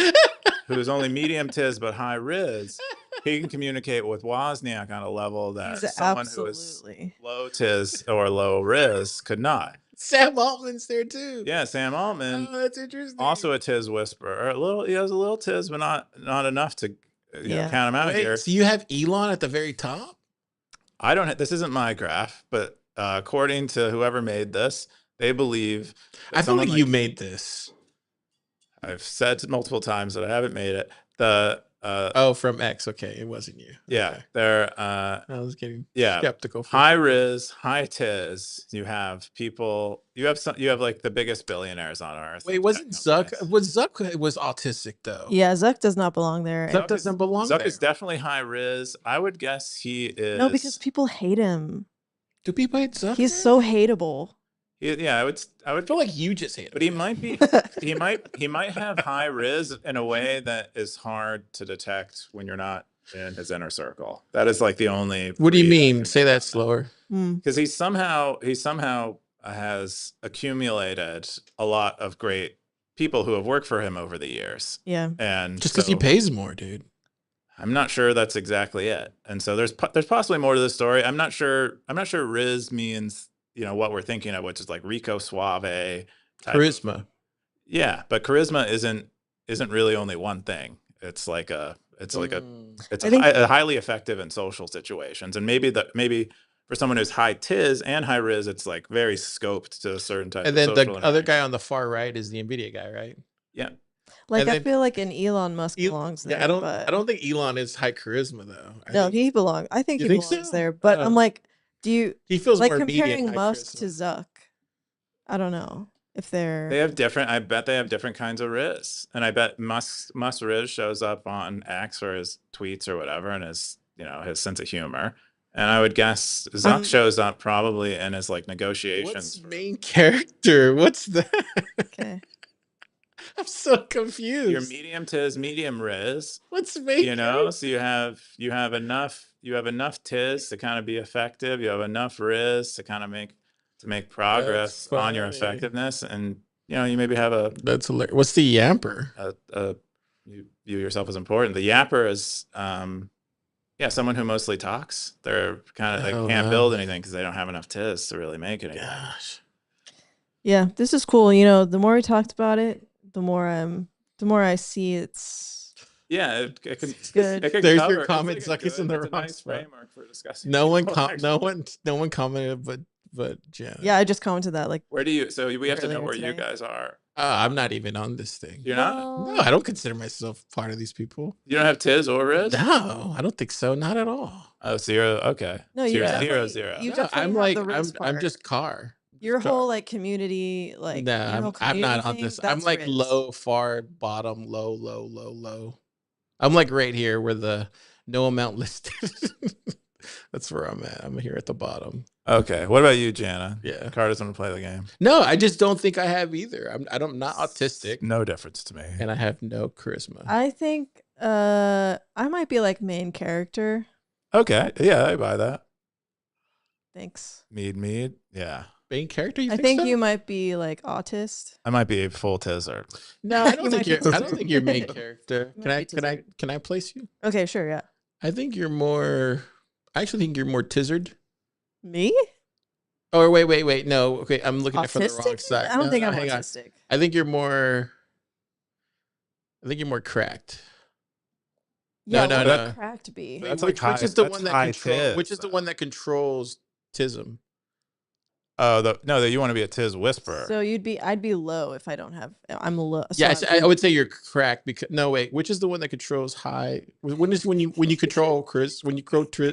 who's only medium Tiz but high Riz, he can communicate with Wozniak on a level that He's someone who is absolutely. low Tiz or low Riz could not. Sam Altman's there too. Yeah, Sam Altman, Oh, that's interesting. also a Tiz whisperer. He has a little Tiz, but not enough to Yeah. count him out Wait, here. so you have Elon at the very top? I don't. This isn't my graph, but according to whoever made this, they believe. that I feel someone like you made this. I've said multiple times that I haven't made it. The Oh, from X. Okay, it wasn't you. yeah, Okay. they're I was getting yeah. skeptical. High Riz, high Tiz. You have people. You have like the biggest billionaires on earth. Wait, like wasn't tech Zuck? companies. Zuck was autistic though? Yeah, Zuck does not belong there. Zuck doesn't belong Zuck there. is definitely high Riz. I would guess he is. No, because people hate him. Do people hate Zuck? He's man? so hateable. Yeah, I would I feel like you just hate him. But he might be. he might have high Riz in a way that is hard to detect when you're not in his inner circle. That is like the only. What do you read I mean? can Say make that on slower. Because he somehow has accumulated a lot of great people who have worked for him over the years. Yeah. And Just because he pays more, dude. I'm not sure that's exactly it. And so there's possibly more to the story. I'm not sure Riz means what we're thinking of, which is like Rico Suave type of- Charisma. yeah, but charisma isn't really only one thing. It's like Mm. it's I think- highly effective in social situations, and maybe for someone who's high Tiz and high Riz, it's like very scoped to a certain type. And of then social the other interaction. guy on the far right is the Nvidia guy, right? Yeah, Like And I then- feel like an Elon Musk belongs there. Yeah, but I don't think Elon is high charisma though. No, he belongs. I think You he think belongs so? there. But Oh. I'm like, do you he feels like more comparing medium high Musk to charisma. Zuck? I don't know if they're. they have different. I bet they have different kinds of Riz, and I bet Musk Riz shows up on X or his tweets or whatever, and his sense of humor. And I would guess Zuck shows up probably in his like negotiations. What's main character? What's that? Okay. I'm so confused. Your medium Tiz, medium Riz. What's main So you have enough Tiz to kind of be effective. You have enough Riz to kind of make progress That's on your funny. effectiveness, and you maybe have That's hilarious. What's the Yamper? you view yourself as important. The Yapper is Yeah, someone who mostly talks. They're kind of, they Oh, can't no. build anything because they don't have enough tiz to really make anything. Gosh. Yeah, this is cool. You know, the more we talked about it, the more I see it's Yeah, it could, good. it could There's cover, your it's comment like a suck us in good- the it's a wrong nice spot. framework for discussing. No one, people, actually. no one commented, but Janet. Yeah, I just commented that like Where do you? So we have to know earlier where you today. guys are. I'm not even on this thing. You're not. No, I don't consider myself part of these people. You don't have tiz or riz. No, I don't think so. Not at all. Oh, 0. Okay. No, So you you're definitely- 0. you No, definitely I'm have like the Riz I'm part. just car. Your Car. whole like community, like No, your whole I'm not community on thing, this. I'm that's like Riz. low, far bottom, low. I'm like right here where the no amount listed. That's where I'm at. I'm here at the bottom. Okay. What about you, Jana? Yeah. Car doesn't want to play the game. No, I just don't think I have either. I'm not autistic, No difference to me. and I have no charisma. I think I might be like main character. Okay. Yeah, I buy that. Thanks. Mead. Yeah. Main character? You I think think so? you might be like autist. I might be a full tizzer. No, I You don't think might you're. be I don't think you're main tizard. character. You Can might I? be Can I? tizard. Can I place you? Okay, sure, yeah. I think you're more. I actually think you're more tizzard. Me? Oh wait. No, okay. I'm looking at it from the wrong Autistic? side. I don't No, think no, I'm hang on. autistic. I think you're more. I think you're more cracked. Yeah, no, what no. would cracked be? That's which, like which high- is the that's one that high controls? tiz, Which is the though. one that controls tism? Oh, no, that you want to be a tiz whisperer. So I'd be low if I don't have. I'm low. So Yes, I would say you're cracked because no wait. Which is the one that controls high? When you control Chris? When you control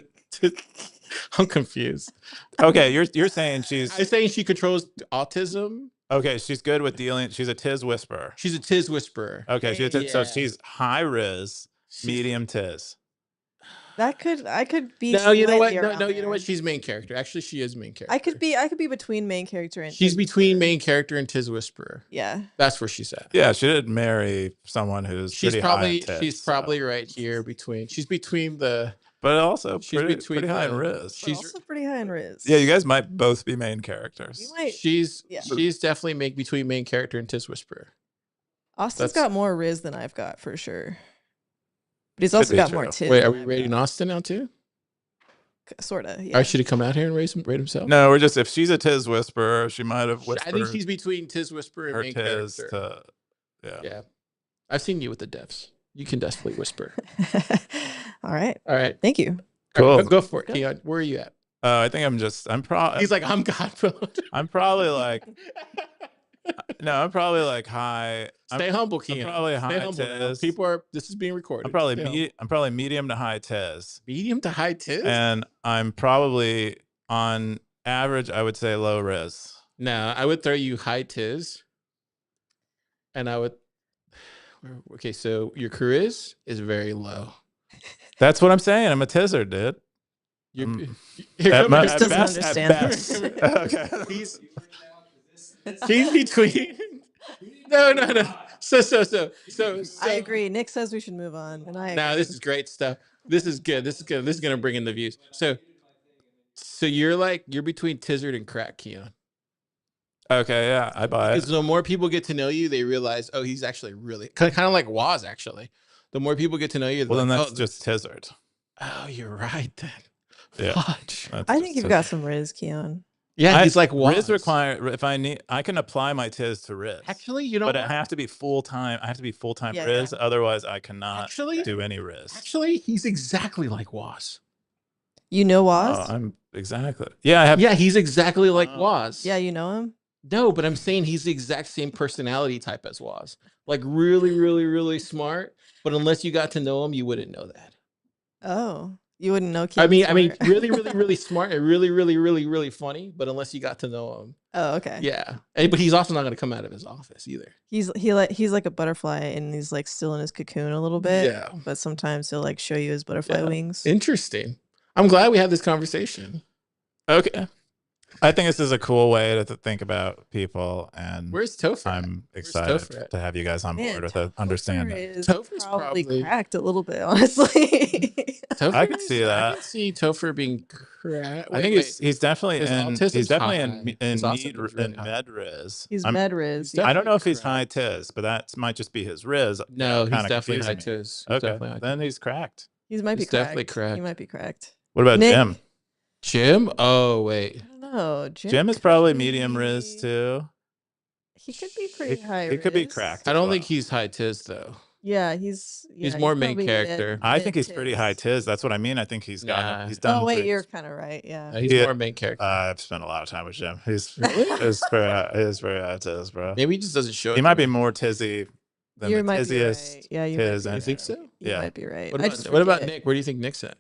I'm confused. Okay, you're saying she's I'm saying she controls autism. okay. She's good with dealing. She's a tiz whisperer. She's a tiz whisperer. Okay, so Yeah. she's high riz, medium tiz. I could be. No, you know what? slightly No, around you know what? there. She's main character. Actually, she is main character. I could be between main character and. She's Tiz between whisperer. main character and tiz whisperer. Yeah. That's where she's at. Yeah, she did marry someone who's She's pretty probably high in tiz, she's so. probably right here between. She's between the. but also she's pretty high in riz. But She's also pretty high in Riz. Yeah, you guys might both be main characters. You might. she's Yeah. she's definitely between main character and tiz whisperer. Austin's that's- got more Riz than I've got for sure. But he's Could also be got more true. Tiz. Wait, are than we I've rating got. Austin now too? Sorta. Yeah. Or should he come out here and rate himself? No, we're just if she's a tiz whisperer, she might have whispered I think she's between tiz whisperer and her main tiz character. to Yeah, I've seen you with the deafs. You can definitely whisper. All right. All right, Thank you. all right, Cool. go for it, Go. Keyan. Where are you at? I think I'm probably He's like, I'm God. I'm probably like no, I'm probably like high. Stay humble, Keyan. probably Stay high humble. now. tiz. People are. This is being recorded. I'm probably Stay humble. I'm probably medium to high tiz. medium to high tiz. And I'm probably on average, I would say low riz. No, I would throw you high tiz, and I would. Okay, so your charis is very low. That's what I'm saying. I'm a tizzer, dude. You're, At, come my, here. Just at doesn't best, understand. okay. He's between. No. So. I agree. Nick says we should move on, and I. Now this is great stuff. This is good. This is gonna bring in the views. So you're between tizzard and crack, Keyan. Okay, yeah, I buy Because it. the more people get to know you, they realize, oh, he's actually really kind of like Waz. Actually, the more people get to know you, Well, then like, that's just tizzard. oh, you're right then. Yeah. Fudge. That's I just think you've tizzard. got some Riz, Keon. Yeah, he's like Waz. Riz require if I need I can apply my tiz to Riz. Actually, you know, but what? it have to be full time. I have to be full time Yeah, Riz, otherwise I cannot Actually- do any Riz. Actually, he's exactly like Waz. You know Waz? Oh, I'm exactly. Yeah, I have. Yeah, he's exactly like Oh. Waz. Yeah, you know him. No, but I'm saying he's the exact same personality type as Waz. Like really, really, really smart. But unless you got to know him, you wouldn't know that. Oh, you wouldn't know. I mean, Keon's smart. really, really, really smart and really, really, really, really funny. But unless you got to know him, Oh, okay. yeah. But he's also not going to come out of his office either. He's like a butterfly, and he's like still in his cocoon a little bit. Yeah. But sometimes he'll like show you his butterfly Yeah. wings. Interesting. I'm glad we had this conversation. Okay. I think this is a cool way to think about people, and Where's Topher? at? I'm Where's excited Topher at? to have you guys on Man, board with it, understanding. Is Topher's probably probably- cracked a little bit, honestly. Topher I could is- see I that. can see Topher being cracked. I think he's definitely His in autism's he's definitely high. in His autism need is really in high. med riz. He's I'm- med Riz. he's I don't know if he's definitely high tiz, but that might just be his riz. No, he's kinda definitely high confusing me. tiz. He's Okay, definitely high then he's cracked. He might be He's definitely cracked. cracked. He might be cracked. What about Nick? Jim? Jim? Oh, wait. I don't know. Jim is could probably medium riz be- too. He could be pretty high He could be riz. cracked. I as don't think well. he's high tiz, though. Yeah, he's more main probably character. I think he's pretty mid-tiz. high tiz. That's what I mean. I think he's got. Nah. He's done. Oh wait, pretty- you're kind of right. Yeah. He's Yeah. more main character. I've spent a lot of time with Jim. He's Really? he's very high tiz, bro. Maybe he just doesn't show it. He might be more tizzy than You the might be tizziest. right. Yeah, you tiz might be You think right. so? You Yeah. might be right. What about Nick? Where do you think Nick's at?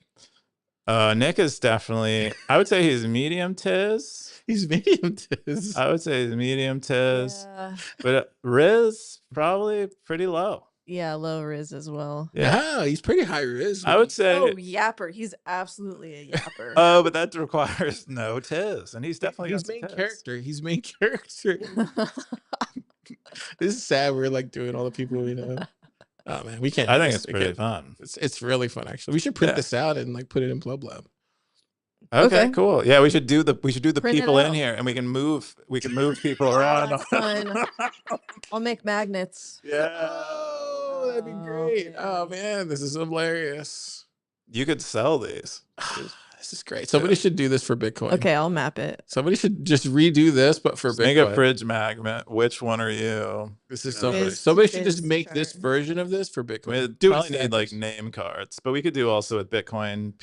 Nick is definitely. I would say he's medium tiz. He's medium tiz. I would say he's medium tiz, Yeah. but Riz probably pretty low. Yeah, low riz as well. Yeah, he's pretty high riz. I would say. Oh, yapper. He's absolutely a yapper. Oh, but that requires no tiz, and he's definitely he's got some main tiz. character. He's main character. This is sad. We're like doing all the people we know. Oh man, we can't. I do think this. it's We pretty can't. fun. It's really fun actually. We should print Yeah. this out and like put it in Plub Lab. Okay, cool. Yeah, we should do the Print it people in out. here, and we can move people around. That's fun. I'll make magnets. Yeah, Oh, that'd be Oh, great. man. Oh man, this is hilarious. you could sell these. This is great. Somebody should do this for Bitcoin. Okay, I'll map it. Somebody should just redo this, but for Just make Bitcoin. a fridge magnet. Which one are you? This is Yeah. so funny. Fizz- Somebody should just fizz make this chart. version of this for Bitcoin. We Do probably it need like Stackers. name cards, but we could do also with Bitcoin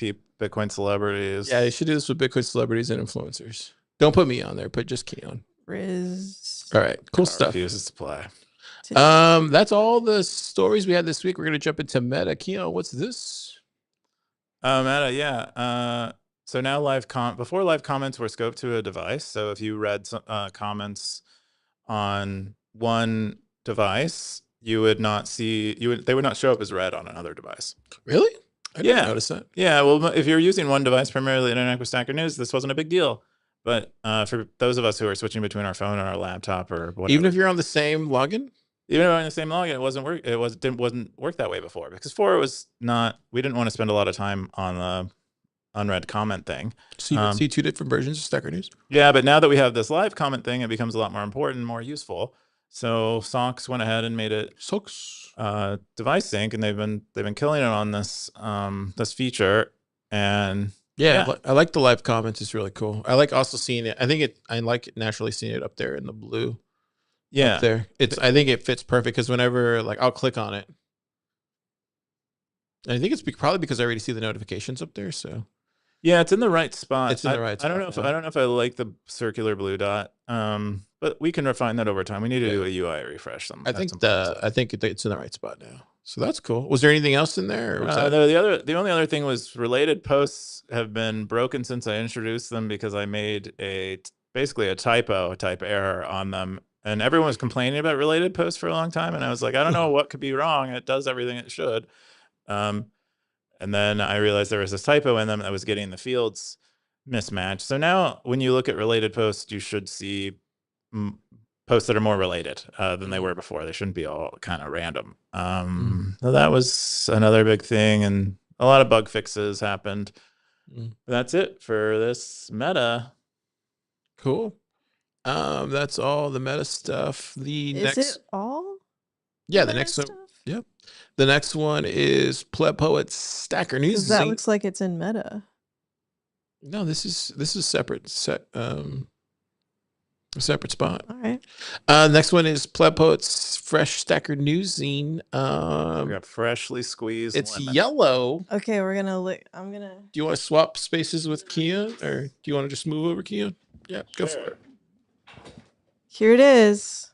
celebrities. Yeah, you should do this with Bitcoin celebrities and influencers. Don't put me on there, put just Keyan. Riz. All right, cool Car stuff. refuses to play. That's all the stories we had this week. We're gonna jump into Meta. Keyan, what's this? Meta, yeah. So now before live comments were scoped to a device. So if you read comments on one device, you would not see they would not show up as read on another device. Really? I Yeah. didn't notice that. Yeah, well, if you're using one device, primarily internet with Stacker.News, this wasn't a big deal. But for those of us who are switching between our phone and our laptop or whatever, Even if you're on the same login? even if on the same login, it wasn't work that way before, because before it was not. We didn't want to spend a lot of time on the unread comment thing. So you can see two different versions of Stacker.News. Yeah, but now that we have this live comment thing, it becomes a lot more important, more useful. So Socks went ahead and made it Socks. device sync, and they've been killing it on this this feature. And Yeah, I like the live comments. It's really cool. I like also seeing it. I like naturally seeing it up there in the blue. yeah, Up there. I think it fits perfect because whenever like I'll click on it. And I think it's probably because I already see the notifications up there. So yeah, it's in the right spot. It's in the right I don't know spot, if I don't know if I like the circular blue dot. But we can refine that over time. We need to do a UI refresh. I think it's in the right spot now. So that's cool. Was there anything else in there? Or was that... the only other thing was related posts have been broken since I introduced them because I made basically a type error on them, and everyone was complaining about related posts for a long time, and I was like, I don't know what could be wrong. It does everything it should. And then I realized there was this typo in them that was getting the fields mismatched. So now when you look at related posts, you should see posts that are more related than they were before. They shouldn't be all kind of random. So that was another big thing, and a lot of bug fixes happened. That's it for this Meta. Cool. That's all the Meta stuff. Is it all? Yeah, the Meta next one. stuff? Yep. The next one is Pleb Poet's Stacker.News. Because that looks like it's in Meta. No, this is separate separate spot. All right. Next one is Pleb Poet's Fresh Stacker.News zine. We got freshly squeezed. It's lemon. yellow. Okay, we're gonna look. I'm gonna. Do you want to swap spaces with Keyan, or do you want to just move over, Keyan? Yeah, go for it. Here it is.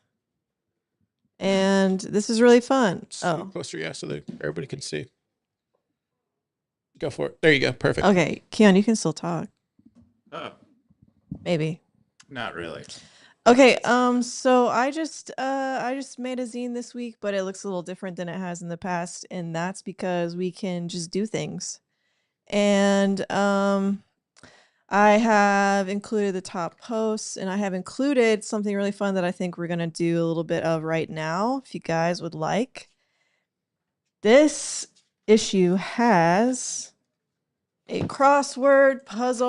And this is really fun. Oh, Closer, yeah, so that everybody can see. Go for it. There you go. Perfect. okay. Keyan, you can still talk. Oh, Maybe. not really. Okay. So I just made a zine this week, but it looks a little different than it has in the past, and that's because we can just do things. And I have included the top posts, and I have included something really fun that I think we're gonna do a little bit of right now, if you guys would like. This issue has a crossword puzzle.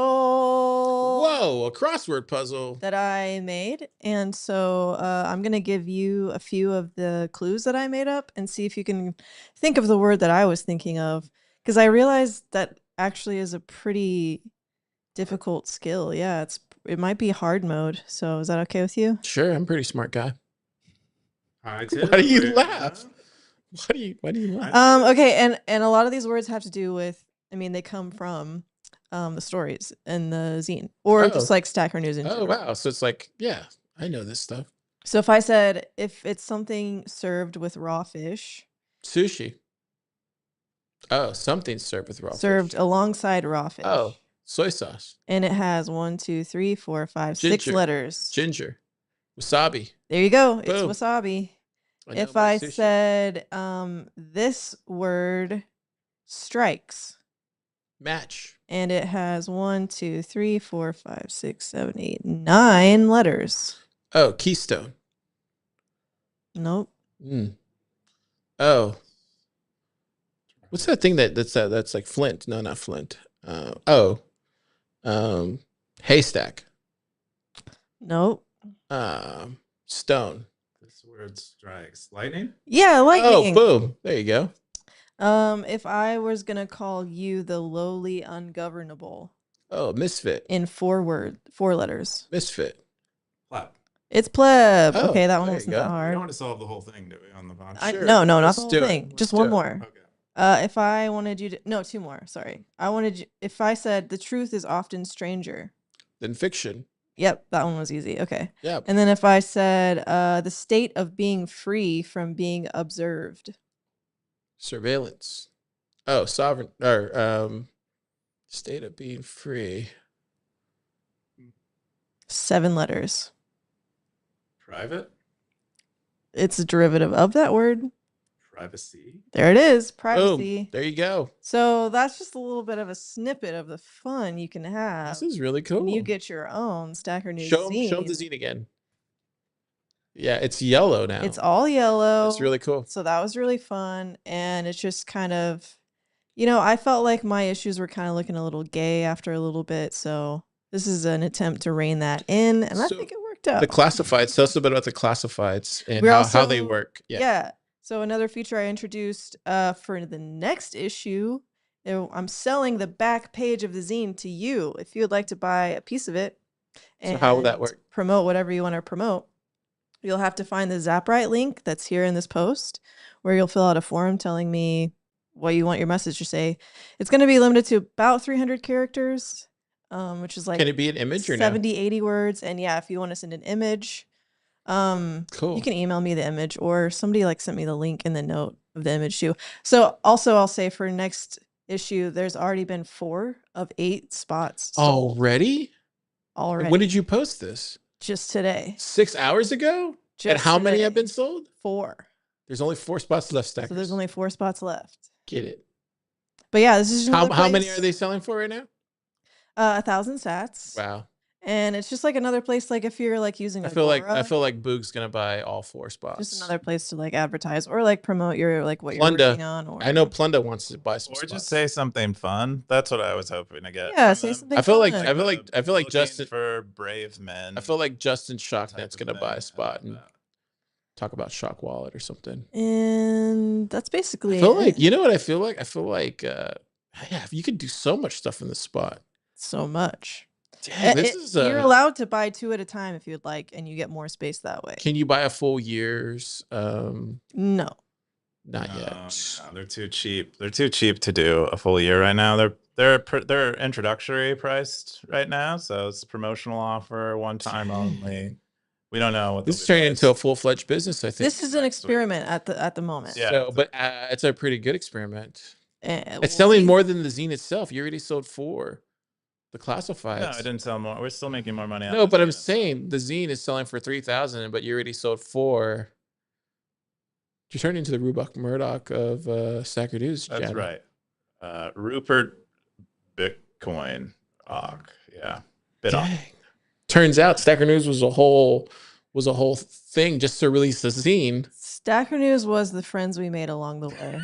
Whoa, a crossword puzzle. That I made. And so I'm going to give you a few of the clues that I made up and see if you can think of the word that I was thinking of. Because I realized that actually is a pretty difficult skill. Yeah, it might be hard mode. So is that okay with you? Sure, I'm a pretty smart guy. I Why do you laugh? Why do you laugh? Okay, and a lot of these words have to do with, I mean, they come from the stories and the zine, or just like Stacker News in Oh general. wow. So it's like, yeah, I know this stuff. So if I said, if it's something served with raw fish, Sushi. Oh, something served with raw served fish. alongside raw fish. Oh, soy sauce. And it has 1, 2, 3, 4, 5, 6 Ginger. letters. Ginger. Wasabi. There you go. It's Boom. wasabi. I know If my I sushi. said this word strikes, Match. and it has 1, 2, 3, 4, 5, 6, 7, 8, 9 letters. Oh, Keystone. Nope. Oh. What's that thing that's like Flint? No, not Flint. Haystack. Nope. Stone. This word strikes. Lightning? Yeah, lightning. Oh, boom. There you go. If I was gonna call you the lowly ungovernable Oh, misfit. in 4 letters. Misfit. Pleb. It's pleb. Oh, Okay, that one there you wasn't go. that We hard. don't want to solve the whole thing, do we, on the podcast? Sure. No, not Let's the whole do it. thing. Let's Just do one it. more. Okay. If I wanted you to, no, 2 more. Sorry. If I said the truth is often stranger. Then fiction. Yep, that one was easy. Okay. Yep. And then if I said the state of being free from being observed. Surveillance. Oh, sovereign or state of being free. 7 letters. Private? It's a derivative of that word. Privacy? There it is. Privacy. Boom. There you go. So that's just a little bit of a snippet of the fun you can have. This is really cool. When you get your own Stacker News show zine. them the zine again. Yeah, it's yellow now. It's all yellow. It's really cool. So that was really fun. And it's just kind of, you know, I felt like my issues were kind of looking a little gay after a little bit. So this is an attempt to rein that in. And I think it worked out. The classifieds. Tell us a bit about the classifieds and how they work. Yeah. So another feature I introduced for the next issue, I'm selling the back page of the zine to you if you would like to buy a piece of it. So how will that work? Promote whatever you want to promote. You'll have to find the Zaprite link that's here in this post, where you'll fill out a form telling me what you want your message to say. It's going to be limited to about 300 characters, which is like, can it be an image or 70, 80 words? And yeah, if you want to send an image, cool. You can email me the image, or somebody like sent me the link in the note of the image too. So also I'll say for next issue, there's already been 4 of 8 spots. Already? Already. When did you post this? Just today. 6 hours ago? And how many have been sold? 4. There's only 4 spots left, Stackers. So there's only 4 spots left. Get it. But yeah, this is how many are they selling for right now? 1,000 sats. Wow. And it's just like another place, like if you're like using I feel like Agora, Boog's gonna buy all 4 spots. just another place to like advertise or like promote your like what you're working on. Or I know Plunda wants to buy some Or spots. just say something fun. That's what I was hoping to get. Yeah, say something I feel fun. like Justin for brave men. I feel like Justin type Shocknet's of gonna buy thing. a spot I and love that. talk about Shock Wallet or something. And that's basically I feel it. like, you know what I feel like? I feel like yeah, you could do so much stuff in this spot. So much. Dang, You're allowed to buy 2 at a time if you'd like, and you get more space that way. Can you buy a full year's? No. Not No, yet. no, they're too cheap. They're too cheap to do a full year right now. They're introductory priced right now, so it's a promotional offer, one time only. We don't know what This is turning into a full-fledged business, I think. This is an experiment at the moment. Yeah. So, but it's a pretty good experiment. It's We'll selling see. more than the zine itself. You already sold 4. The classifieds. No, I didn't sell more. We're still making more money. No, but I'm saying the zine is selling for 3,000, but you already sold 4. You're turning into the Rubach Murdoch of Stacker.News. That's right. Rupert Bitcoin. Yeah. Dang. Turns out Stacker.News was a whole thing just to release a zine. Stacker News was the friends we made along the way.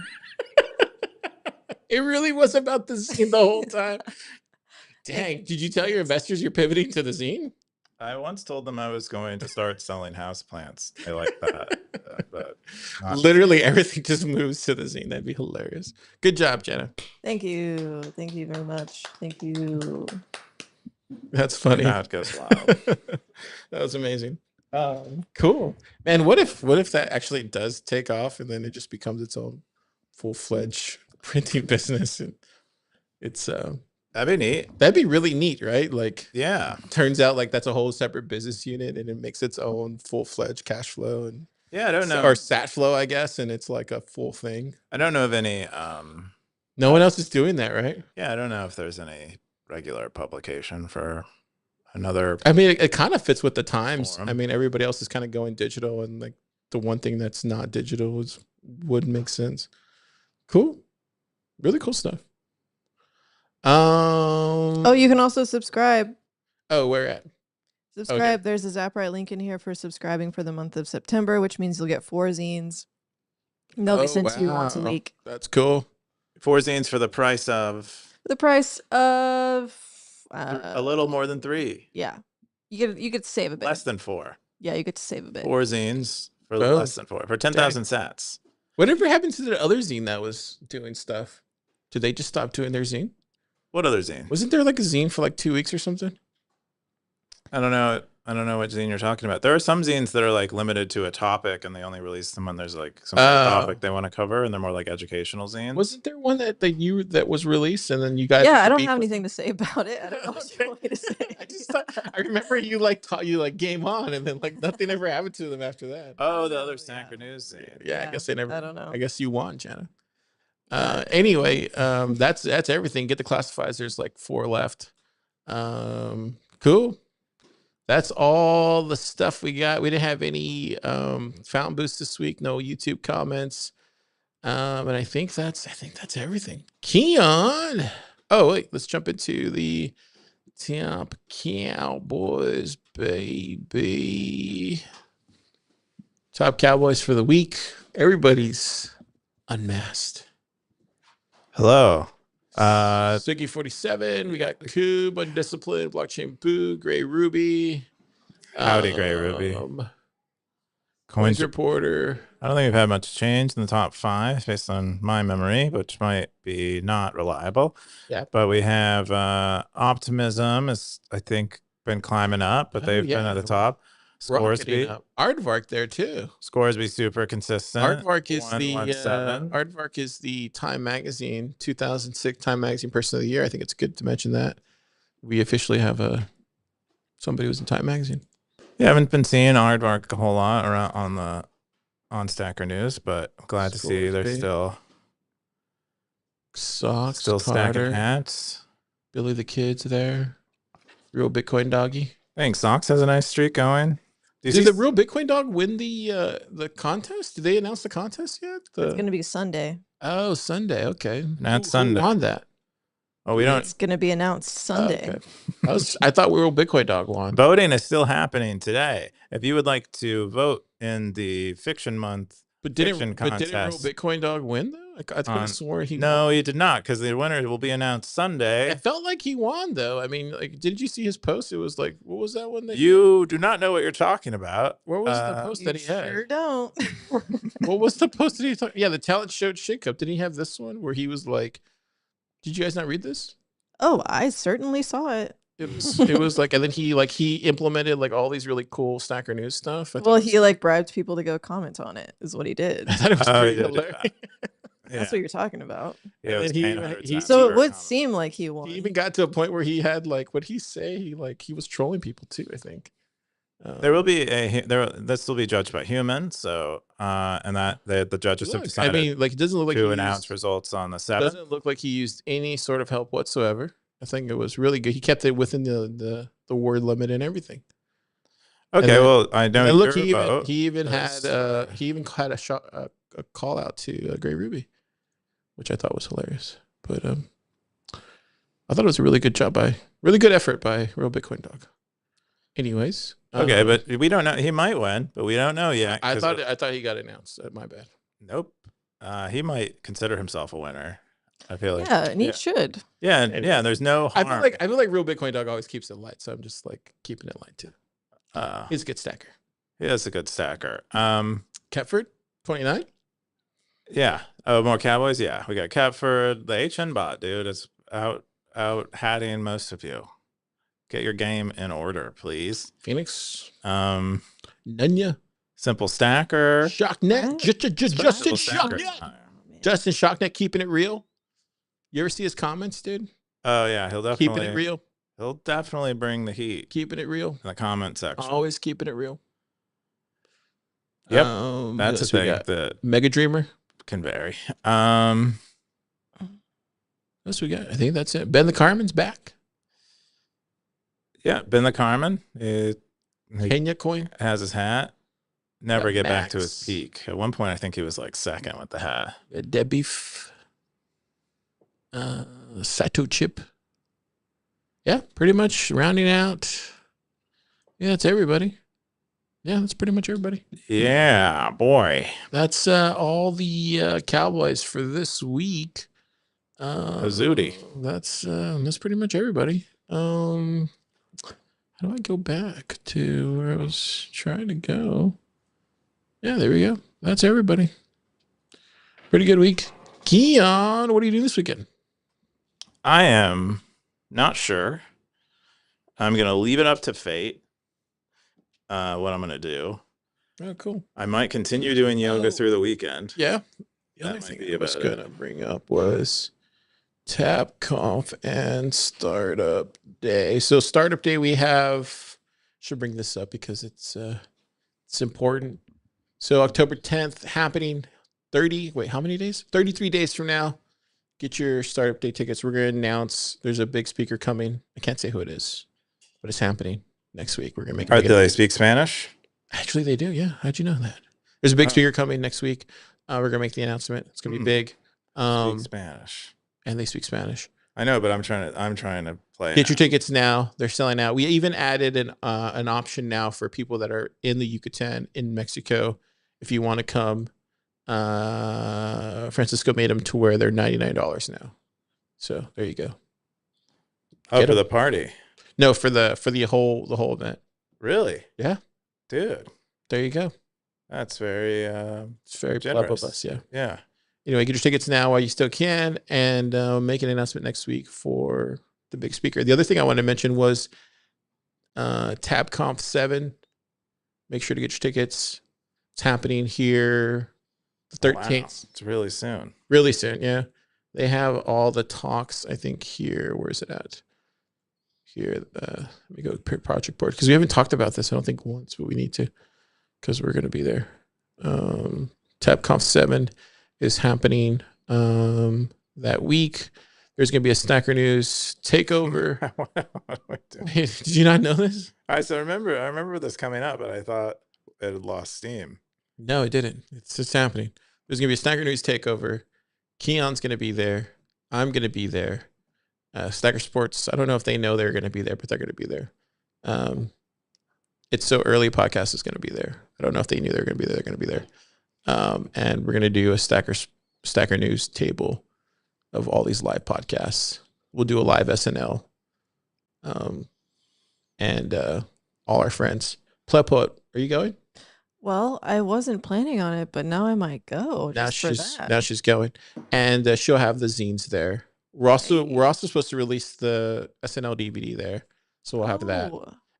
It really was about the zine the whole time. Dang. Did you tell your investors you're pivoting to the zine? I once told them I was going to start selling houseplants. I like that. But Literally everything just moves to the zine. That'd be hilarious. Good job, Jenna. Thank you. Thank you very much. Thank you. That's funny. now it goes wild. That was amazing. Cool, man. What if that actually does take off and then it just becomes its own full-fledged printing business? And it's That'd be neat. that'd be really neat, right? Like, Yeah. turns out like that's a whole separate business unit and it makes its own full-fledged cash flow and Yeah, I don't know. or sat flow, I guess, and it's like a full thing. I don't know of any No one else is doing that, right? yeah, I don't know if there's any regular publication for another. I mean, it kind of fits with the times. Forum. I mean, everybody else is kind of going digital, and like the one thing that's not digital would make sense. Cool, really cool stuff. Oh, you can also subscribe. Oh, where at? Subscribe. There's a Zapprite link in here for subscribing for the month of September, which means you'll get 4 zines. And they'll be sent to you once a week. That's cool. 4 zines for the price of The price of a little more than 3. yeah, you get to save a bit. Less than 4. Yeah, you get to save a bit. 4 zines for Oh. less than 4 for 10,000 sats. Whatever happened to the other zine that was doing stuff? Did they just stop doing their zine? What other zine? Wasn't there like a zine for like 2 weeks or something? I don't know. I don't know what zine you're talking about. There are some zines that are like limited to a topic, and they only release them when there's like some topic they want to cover, and they're more like educational zines. Wasn't there one that was released and then you guys? Yeah, I don't have anything to say about it. I don't know what you want me to say. I just thought, I remember you like taught you like game on, and then like nothing ever happened to them after that. Oh, the other Stacker.News zine. Yeah, I guess they never. I don't know. I guess you won, Jenna. Anyway, that's everything. Get the classifieds. There's like 4 left. Cool. That's all the stuff we got. We didn't have any fountain boosts this week. No YouTube comments. And I think that's everything. Keyan. Oh wait, let's jump into the top Cowboys, baby. Top Cowboys for the week. Everybody's unmasked. Hello. Siggy 47. We got Cube, Undisciplined, Blockchain Boo, Gray Ruby. Howdy, Gray Ruby. Coins Reporter. I don't think we've had much change in the top 5 based on my memory, which might be not reliable. Yeah. But we have Optimism is, I think, been climbing up, but they've been at the top. Scoresby. Aardvark there too. Scoresby super consistent. Aardvark is the Time Magazine 2006 Time Magazine Person of the Year. I think it's good to mention that we officially have somebody who's in Time Magazine. Yeah, I haven't been seeing Aardvark a whole lot around on Stacker.News, but I'm glad to see they're still stacking hats. Billy the Kid's there. Real Bitcoin Doggy. I think Sox has a nice streak going. Did the Real Bitcoin Dog win the contest? Did they announce the contest yet? It's going to be Sunday. Oh, Sunday. Okay. Not Sunday. Who won that? Oh, we don't. It's going to be announced Sunday. Okay. I thought Real Bitcoin Dog won. Voting is still happening today. If you would like to vote in the Fiction Month fiction contest, didn't Real Bitcoin Dog win though? I could have sworn he. No, he did not, because the winner will be announced Sunday. It felt like he won though. I mean, like, did you see his post? It was like, what was that one? You do not know what you're talking about. Where was the post that he had? Sure don't. What was the post that he talked? Yeah, the Talent Show Shake Up. Did he have this one where he was like, "Did you guys not read this?" Oh, I certainly saw it. It was like, and then he implemented like all these really cool Stacker.News stuff. Well, he like bribed people to go comment on it. Is what he did. I thought it was pretty hilarious. That's what you're talking about. Yeah, so it would seem like he won. He even got to a point where he had like, what'd he say? He was trolling people too, I think. There will be this will be judged by humans, so and that the judges have decided. I mean, like, it doesn't look like to announce results on the 7th. Doesn't look like he used any sort of help whatsoever. I think it was really good. He kept it within the word limit and everything. Okay, well, I know. And look, he even had a call out to Gray Ruby, which I thought was hilarious. But I thought it was a really good effort by Real Bitcoin Dog. Anyways, okay, but we don't know. He might win, but we don't know yet. I thought he got announced. My bad. Nope. He might consider himself a winner. I feel like and he should. Yeah, and there's no harm. I feel like Real Bitcoin Dog always keeps it light, so I'm just like keeping it light too. He's a good stacker. He is a good stacker. Ketford, 29. Yeah. Oh, more Cowboys. Yeah, we got Catford. The HN bot, dude, is out hatting most of you. Get your game in order, please. Phoenix. Um, Nunya. Simple Stacker. Shocknet. Justin Shocknet. Justin Shocknet keeping it real. You ever see his comments, dude? Oh yeah, he'll definitely Keeping it real. He'll definitely bring the heat Keeping it real. in the comment section. Always keeping it real. Yep, that's a thing that Mega Dreamer can vary. What else we got? I think that's it. Ben the Carmen's back. Yeah, Ben the Carmen. He Kenya coin has his hat. Never get back to his Max. peak. At one point, I think he was like second with the hat. Dead Beef. Sato Chip. Yeah, pretty much rounding out. Yeah, that's everybody. Yeah, that's pretty much everybody. Yeah, boy. That's all the Cowboys for this week. Zooty. That's pretty much everybody. How do I go back to where I was trying to go? Yeah, there we go. That's everybody. Pretty good week. Keyan, what are you doing this weekend? I am not sure. I'm going to leave it up to fate what I'm going to do. Oh, cool. I might continue doing yoga through the weekend. Yeah. The That other might thing be I was about going to bring up was TapConf and Startup Day. So Startup Day we have, should bring this up because it's important. So October 10th happening, how many days? 33 days from now. Get your Startup Day tickets. We're going to announce there's a big speaker coming. I can't say who it is, but it's happening next week. We're going to make it. Do they speak Spanish? Actually, they do. Yeah. How'd you know that? There's a big speaker coming next week. We're going to make the announcement. It's going to be big. Speak Spanish. And they speak Spanish. I know, but I'm trying to play. Get your tickets now. They're selling out. We even added an option now for people that are in the Yucatan in Mexico. If you want to come, Francisco made them to where they're $99 now. So there you go. Oh, for the party? No, for the whole event. Really? Yeah, dude. There you go. That's very it's very generous of us. Yeah. Yeah. Anyway, get your tickets now while you still can, and make an announcement next week for the big speaker. The other thing I wanted to mention was TabConf 7. Make sure to get your tickets. It's happening here the 13th. Wow. It's really soon. Really soon, yeah. They have all the talks, I think, here. Where is it at? Here. Let me go to project board, because we haven't talked about this, I don't think, once, but we need to, because we're going to be there. TabConf 7 is happening that week. There's going to be a Stacker.News takeover. Did you not know this? I remember this coming up, but I thought it had lost steam. No, it didn't. It's just happening. There's going to be a Stacker.News takeover. Keyan's going to be there. I'm going to be there. Stacker Sports, I don't know if they know they're going to be there, but they're going to be there. It's So Early podcast is going to be there. I don't know if they knew they were going to be there. They're going to be there. And we're going to do a Stacker.News table of all these live podcasts. We'll do a live SNL. And all our friends. Plepot, are you going? Well, I wasn't planning on it, but now I might go. Now she's going. And she'll have the zines there. We're also supposed to release the SNL DVD there. So we'll have that.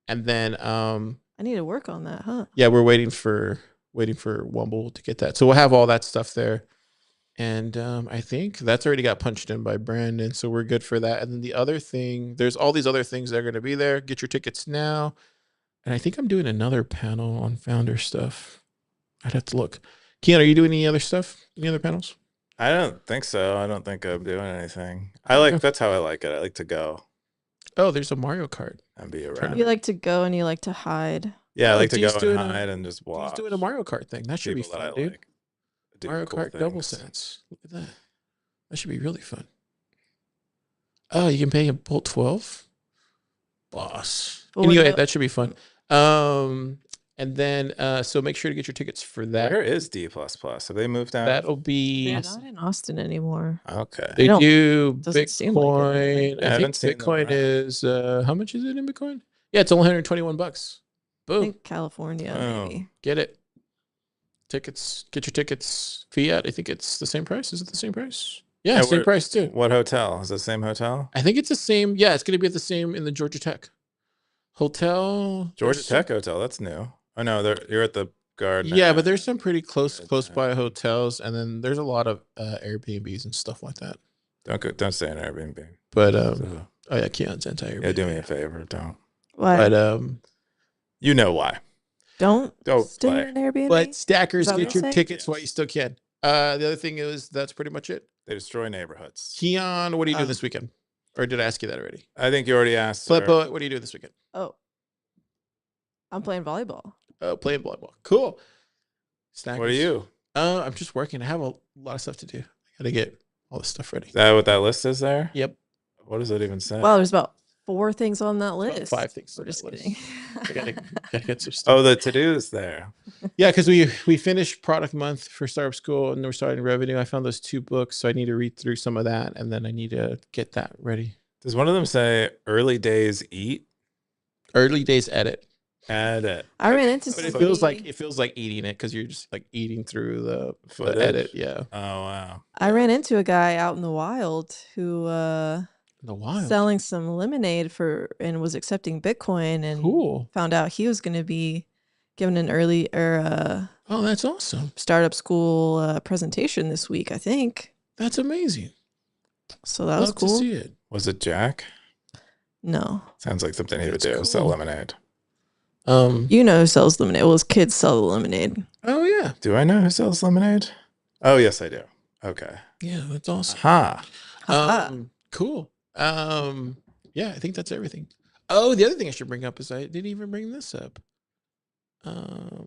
And then I need to work on that, huh? Yeah, we're waiting for Wumble to get that. So we'll have all that stuff there. And I think that's already got punched in by Brandon. So we're good for that. And then the other thing, there's all these other things that are going to be there. Get your tickets now. And I think I'm doing another panel on founder stuff. I'd have to look. Keyan, are you doing any other stuff? Any other panels? I don't think so. I don't think I'm doing anything. That's how I like it. I like to go. Oh, there's a Mario Kart. And be around. You like to go and you like to hide. Yeah, I like to go and hide and just watch. He's doing a Mario Kart thing. That should be fun, dude. Like. Mario Kart double sense. Look at that. That should be really fun. Oh, you can pay a Bolt 12? Boss. Anyway, that should be fun. And then, so make sure to get your tickets for that. Where is D++? Have they moved out? That'll be... They're not in Austin anymore. Okay. They do Bitcoin. Like I think Bitcoin is... how much is it in Bitcoin? Yeah, it's only $121. I Boom. think California, Oh. maybe. Get it. Tickets. Get your tickets. Fiat. I think it's the same price. Is it the same price? Yeah, Yeah, same price too. What hotel? Is it the same hotel? I think it's the same. Yeah, it's going to be at the same in the Georgia Tech hotel. Georgia Tech Hotel. That's new. Oh no, you're at the Garden. Yeah, but there's some pretty close Georgia by Tech. hotels, and then there's a lot of Airbnbs and stuff like that. Don't stay in Airbnb. But So, oh yeah, Keyan's anti-Airbnb. yeah, do me a favor. Don't. Why? But You know why? Don't stay play. in an Airbnb. But Stackers, Is that what get you're your saying? tickets while you still can. The other thing is that's pretty much it. They destroy neighborhoods. Keyan, what are you doing this weekend? Or did I ask you that already? I think you already asked. Flippo, what are you doing this weekend? Oh, I'm playing volleyball. Oh, playing volleyball. Cool. Stackers. What are you? I'm just working. I have a lot of stuff to do. I gotta get all this stuff ready. Is that what that list is there? Yep. What does it even say? Well, there's about 4 things on that About list. 5 things. We're on just that list. kidding. I gotta get some stuff. Oh, the to-dos there. Yeah, because we finished product month for Startup School and we're starting revenue. I found those 2 books, so I need to read through some of that, and then I need to get that ready. Does one of them say early days eat? Early days edit. Edit. I ran into But it somebody. feels like eating it because you're just like eating through the Footage? edit. Yeah. Oh wow. I ran into a guy out in the wild who In the wild. selling some lemonade and was accepting Bitcoin, and Cool. found out he was going to be giving an early Oh, that's awesome. startup school presentation this week, I think. That's amazing. So that was Love cool. to see it. Was it Jack? No, Sounds like something he would That's do. Sell cool. lemonade. you know who sells lemonade? Well, his kids sell the lemonade. Oh yeah. Do I know who sells lemonade? Oh yes, I do. Okay. Yeah, that's awesome. Ha. Ha-ha. Cool. Yeah, I think that's everything. Oh, the other thing I should bring up is I didn't even bring this up.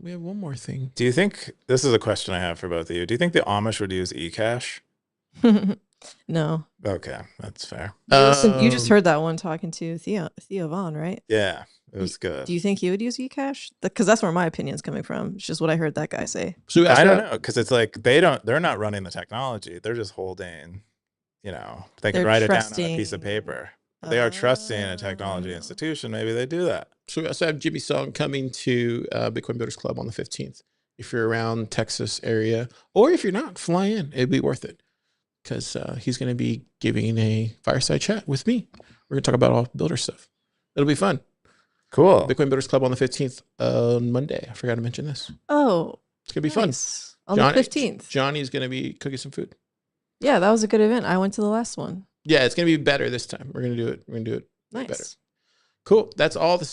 We have one more thing. Do you think this is a question I have for both of you? Do you think the Amish would use eCash? No, Okay, that's fair. you just heard that one talking to Theo Vaughn, right? Yeah, it was good. Do you think he would use eCash? Because that's where my opinion's coming from. It's just what I heard that guy say. So I don't know, because it's like they're not running the technology. They're just holding, they They're can write it down on a trusting- piece of paper. If they are trusting a technology Oh. institution, maybe they do that. So we also have Jimmy Song coming to Bitcoin Builders Club on the 15th. If you're around Texas area, or if you're not, fly in. It'd be worth it because he's going to be giving a fireside chat with me. We're going to talk about all builder stuff. It'll be fun. Cool. Bitcoin Builders Club on the 15th on Monday. I forgot to mention this. Oh, It's going to be fun. nice. On the 15th. Johnny's going to be cooking some food. Yeah, that was a good event. I went to the last one. Yeah, it's going to be better this time. We're going to do it. We're going to do it way Nice. better. Cool. That's all the story.